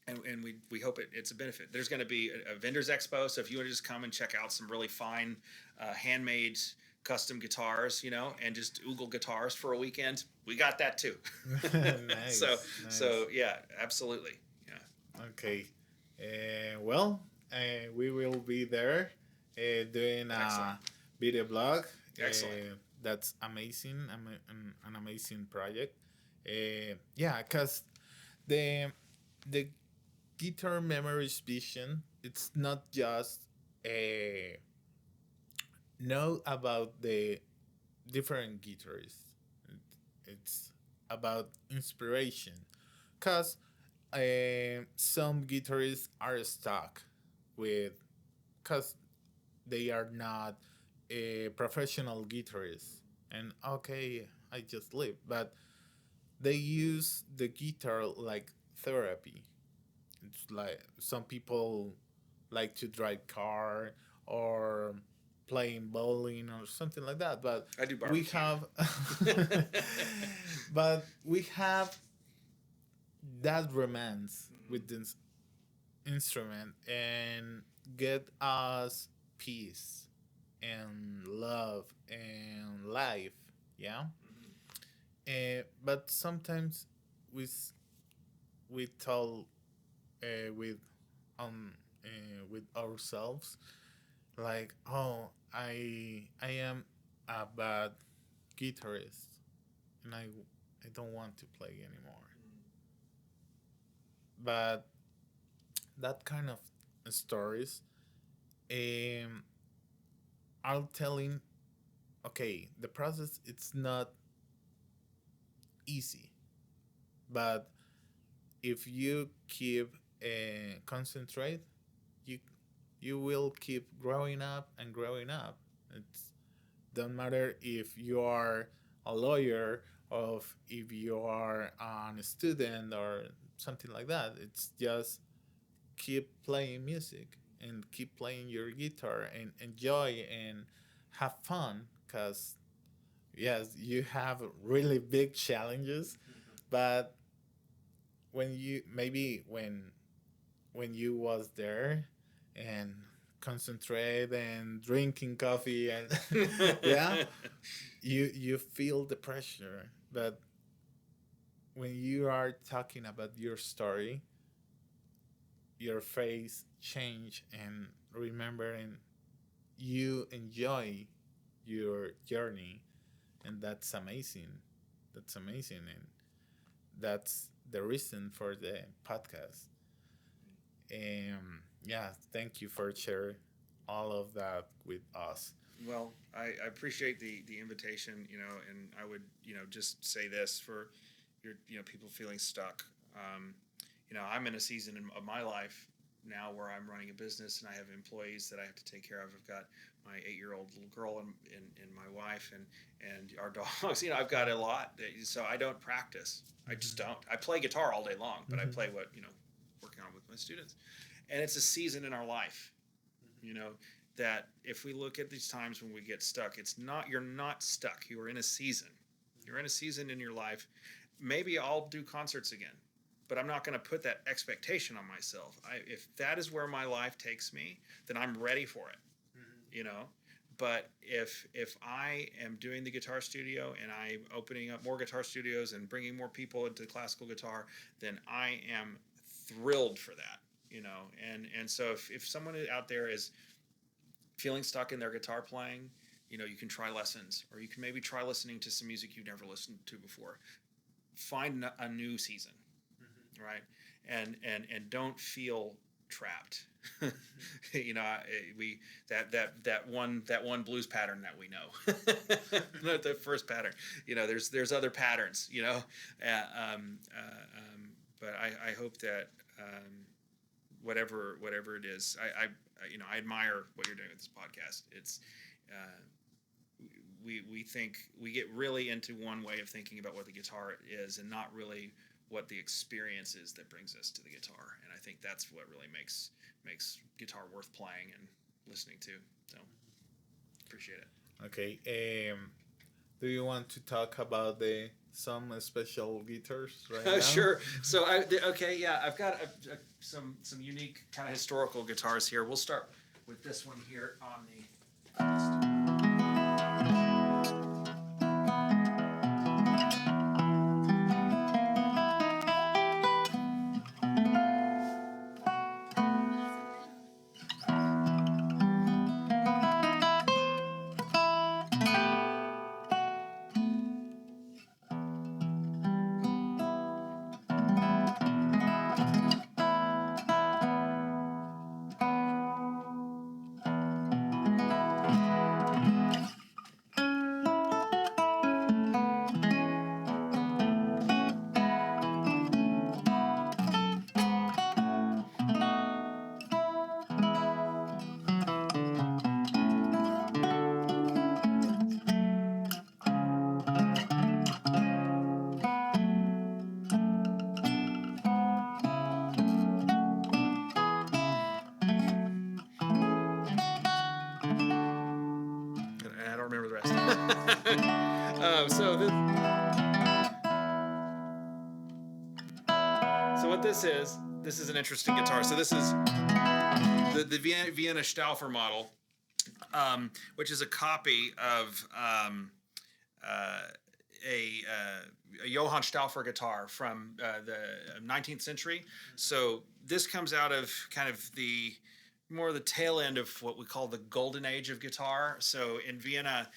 And we hope it's a benefit. There's going to be a vendors expo, so if you want to just come and check out some really fine handmade custom guitars, and just oogle guitars for a weekend, we got that too. Nice, so yeah, absolutely. Yeah. Okay. We will be there doing a video blog. Excellent. That's amazing. An amazing project. Because the Guitar Memories vision, it's not just a know about the different guitarists. It's about inspiration. Because some guitarists are stuck with, because they are not a professional guitarist. And okay, I just live. But they use the guitar like therapy. It's like some people like to drive car or playing bowling or something like that. But I do we barbecue. have, but we have that romance with this instrument and get us peace and love and life. Yeah. But sometimes we we tell with um with ourselves like, oh, I am a bad guitarist and I don't want to play anymore. But that kind of stories um are telling, okay, the process it's not easy, but if you keep concentrate, you you will keep growing up and growing up. It's don't matter if you are a lawyer or if you are a student or something like that. It's just keep playing music and keep playing your guitar and enjoy and have fun because yes, you have really big challenges, but when you maybe when you was there and concentrate and drinking coffee and yeah, you feel the pressure. But when you are talking about your story, your face change and remembering you enjoy your journey, and that's amazing. That's amazing, and that's the reason for the podcast. Yeah, thank you for sharing all of that with us. Well, I appreciate the invitation, and I would, just say this for your, people feeling stuck. I'm in a season of my life now where I'm running a business and I have employees that I have to take care of. I've got my 8-year-old little girl and my wife and our dogs. I've got a lot. So I don't practice. I just don't. I play guitar all day long, but I play what, working on with my students. And it's a season in our life, you know, that if we look at these times when we get stuck, you're not stuck. You are in a season. You're in a season in your life. Maybe I'll do concerts again, but I'm not going to put that expectation on myself. If that is where my life takes me, then I'm ready for it, you know. But if I am doing the guitar studio and I'm opening up more guitar studios and bringing more people into classical guitar, then I am thrilled for that, you know. And so if someone out there is feeling stuck in their guitar playing, you can try lessons, or you can maybe try listening to some music you've never listened to before. Find a new season, right? And don't feel trapped. We that one blues pattern that we know, not the first pattern. There's other patterns. But I hope that whatever it is, I admire what you're doing with this podcast. It's we think we get really into one way of thinking about what the guitar is, and not really what the experience is that brings us to the guitar. And I think that's what really makes guitar worth playing and listening to. So appreciate it. Okay. Do you want to talk about some special guitars right now? Sure. So I've got some unique kind of historical guitars here. We'll start with this one here on the. So what this is an interesting guitar. So this is the Vienna Stauffer model, which is a copy of a Johann Stauffer guitar from the 19th century. So this comes out of kind of the tail end of what we call the golden age of guitar. So in Vienna,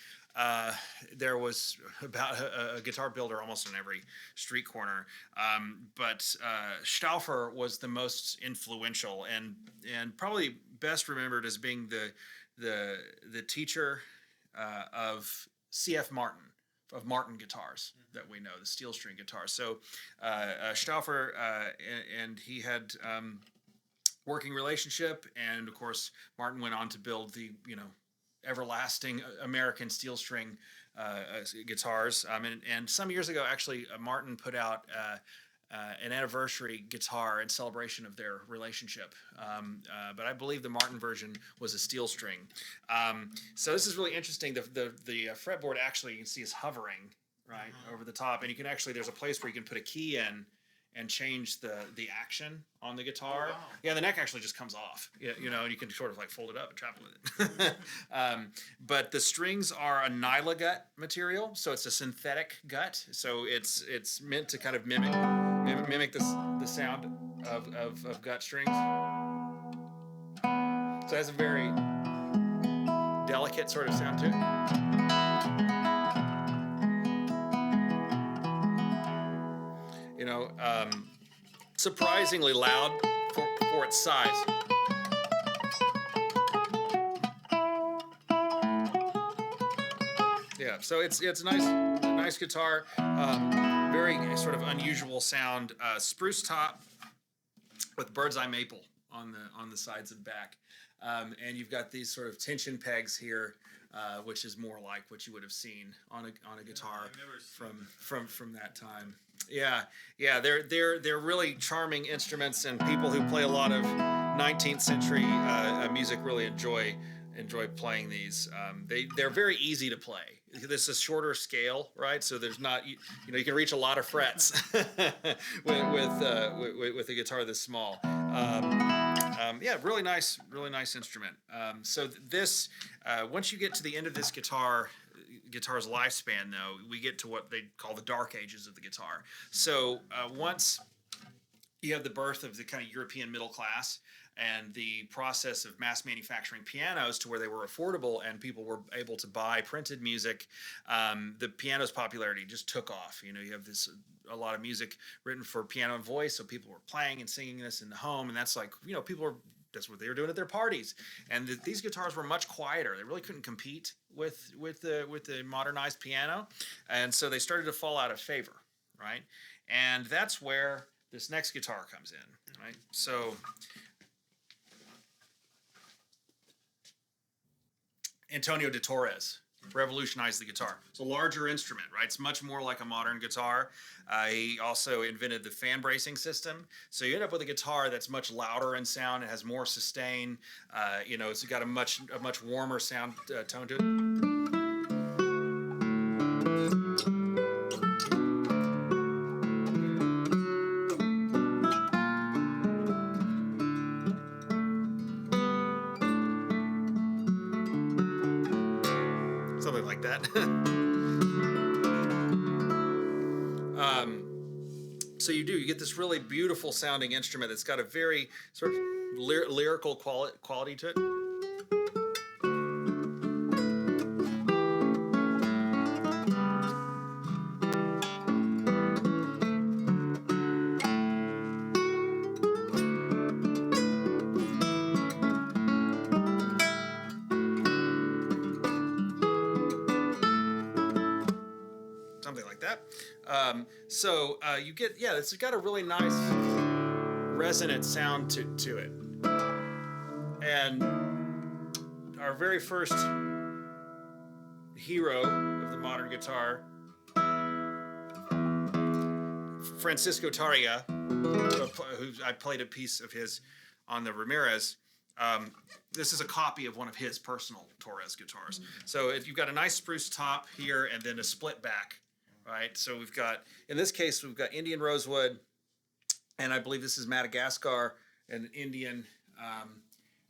there was about a guitar builder almost on every street corner. But Stauffer was the most influential and probably best remembered as being the teacher of C.F. Martin, of Martin guitars that we know, the steel string guitars. So Stauffer and he had working relationship, and of course Martin went on to build the everlasting American steel string guitars. And some years ago, actually, Martin put out an anniversary guitar in celebration of their relationship. But I believe the Martin version was a steel string. So this is really interesting. The fretboard actually, you can see, is hovering right over the top, and you can actually, there's a place where you can put a key in and change the action on the guitar. Oh, wow. Yeah, the neck actually just comes off. And you can sort of like fold it up and travel with it. But the strings are a nyla gut material, so it's a synthetic gut. So it's meant to kind of mimic the sound of gut strings. So it has a very delicate sort of sound to it. Surprisingly loud for its size. Yeah, so it's a nice guitar. Very sort of unusual sound. Spruce top with bird's eye maple on the sides and back, and you've got these sort of tension pegs here, which is more like what you would have seen on a guitar from that time. Yeah, they're really charming instruments, and people who play a lot of 19th century music really enjoy playing these. They're very easy to play. This is shorter scale, right? So there's not you can reach a lot of frets with a guitar this small. Yeah, really nice instrument. So this once you get to the end of this guitar's lifespan, though, we get to what they call the dark ages of the guitar. So once you have the birth of the kind of European middle class and the process of mass manufacturing pianos to where they were affordable and people were able to buy printed music, the piano's popularity just took off. You have a lot of music written for piano and voice, so people were playing and singing this in the home, and that's like, that's what they were doing at their parties. And these guitars were much quieter. They really couldn't compete with the modernized piano, and so they started to fall out of favor, right? And that's where this next guitar comes in, right? So Antonio de Torres revolutionized the guitar. It's a larger instrument, right? It's much more like a modern guitar. He also invented the fan bracing system. So you end up with a guitar that's much louder in sound. It has more sustain. It's got a much warmer sound tone to it. Something like that. So you get this really beautiful sounding instrument that's got a very sort of lyrical quality to it. Something like that. So you get, it's got a really nice resonant sound to it. And our very first hero of the modern guitar, Francisco Tarrega, who I played a piece of his on the Ramirez, this is a copy of one of his personal Torres guitars. So if you've got a nice spruce top here and then a split back, right? So we've got, in this case, we've got Indian rosewood, and I believe this is Madagascar and Indian,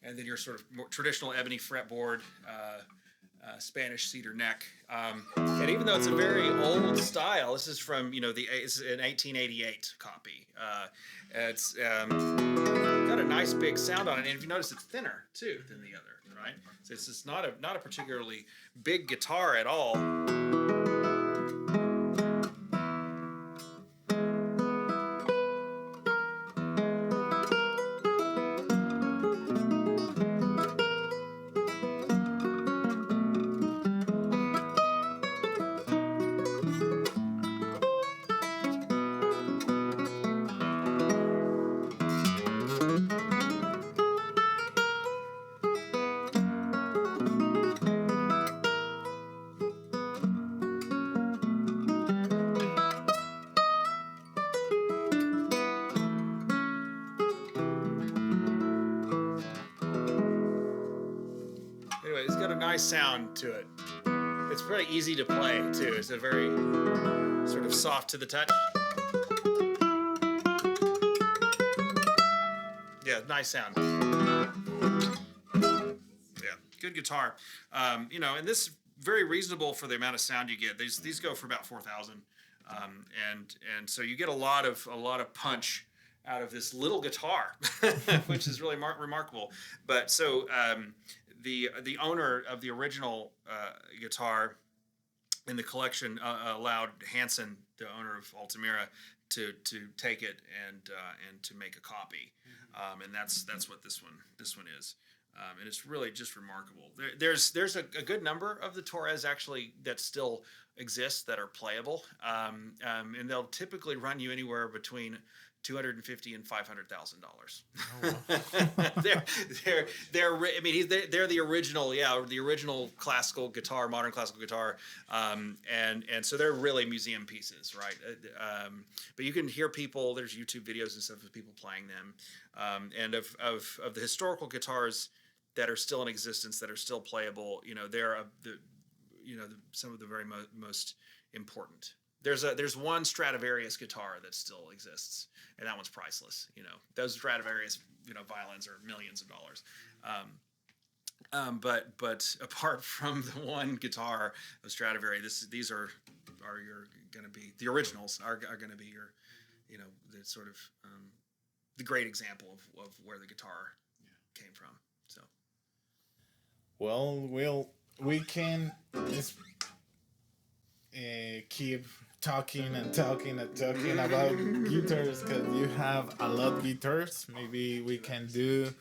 and then your sort of more traditional ebony fretboard, Spanish cedar neck. And even though it's a very old style, this is from, it's an 1888 copy. It's got a nice big sound on it, and if you notice, it's thinner too than the other, right? So it's just not a particularly big guitar at all. Anyway, it's got a nice sound to it. It's pretty easy to play too. It's a very sort of soft to the touch. Yeah, nice sound. Yeah, good guitar. And this very reasonable for the amount of sound you get. These go for about 4,000, and so you get a lot of punch out of this little guitar, which is really remarkable. But so. The owner of the original guitar in the collection allowed Hansen, the owner of Altamira, to take it and to make a copy, and that's what this one is, and it's really just remarkable. There's a good number of the Torres actually that still exist that are playable, and they'll typically run you anywhere between $250,000 and $500,000. Oh, wow. They're the original, the original classical guitar, modern classical guitar, and so they're really museum pieces, right? But you can hear people. There's YouTube videos and stuff of people playing them, and of the historical guitars that are still in existence, that are still playable. They're some of the very most important. There's one Stradivarius guitar that still exists, and that one's priceless. Those Stradivarius violins are millions of dollars. But apart from the one guitar of Stradivari, these are going to be the originals. Are going to be your the sort of the great example of where the guitar came from. So we can keep talking about guitars, because you have a lot of guitars. Maybe we can do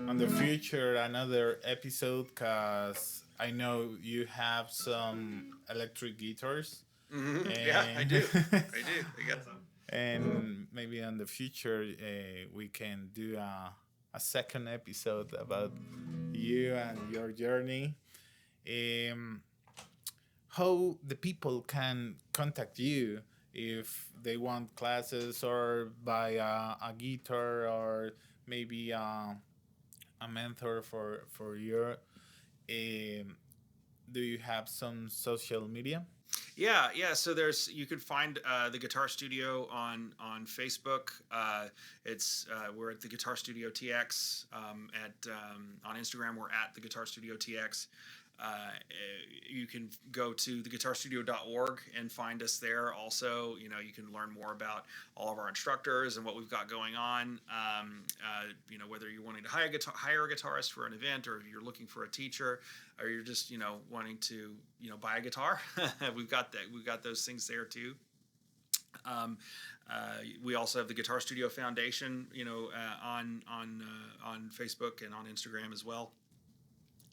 on the future another episode, because I know you have some electric guitars. Mm-hmm. Yeah, I do. I got some. And maybe in the future we can do a second episode about you and your journey. How the people can contact you if they want classes or buy a guitar, or maybe a mentor for you. Do you have some social media? Yeah. So you can find the Guitar Studio on Facebook. We're at the Guitar Studio TX. On Instagram, we're at the Guitar Studio TX. You can go to theguitarstudio.org and find us there. Also, you can learn more about all of our instructors and what we've got going on. Whether you're wanting to hire a guitarist for an event, or you're looking for a teacher, or you're just wanting to buy a guitar, we've got those things there too. We also have the Guitar Studio Foundation, on Facebook and on Instagram as well.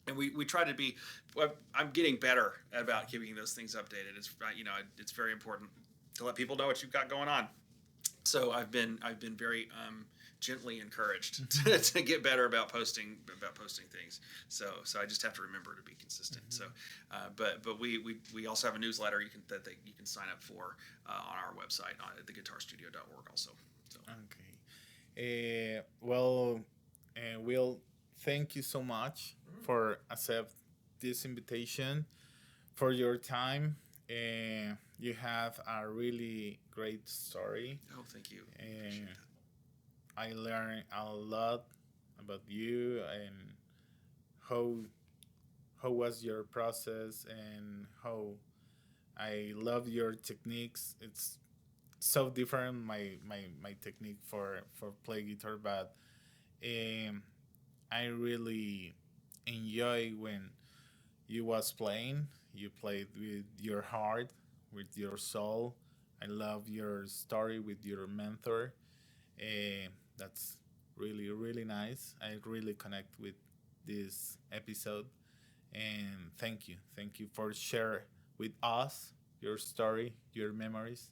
And we try to be. I'm getting better about keeping those things updated. It's very important to let people know what you've got going on. So I've been very gently encouraged to get better about posting things. So I just have to remember to be consistent. Mm-hmm. So, but we also have a newsletter you can sign up for on our website at theguitarstudio.org also. So. Okay. We'll thank you so much for accept this invitation, for your time. You have a really great story, Oh, thank you. and I learned a lot about you and how how was your process and how I love your techniques. It's so different my technique for play guitar, but um, I really enjoy when you was playing. You played with your heart, with your soul. I love your story with your mentor. That's really nice. I really connect with this episode, and thank you for share with us your story, your memories,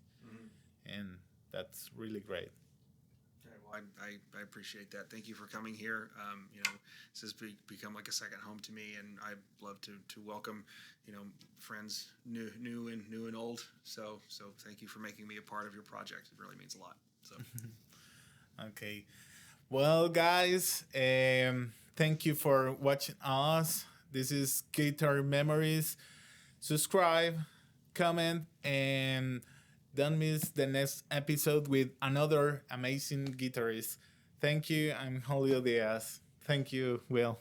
and that's really great. Okay, well, I appreciate that. Thank you for coming here. This has become like a second home to me, and I'd love to welcome, friends new and old. So thank you for making me a part of your project. It really means a lot. So Okay. Well, guys, thank you for watching us. This is Guitar Memories. Subscribe, comment, and don't miss the next episode with another amazing guitarist. Thank you. I'm Julio Diaz. Thank you, Will.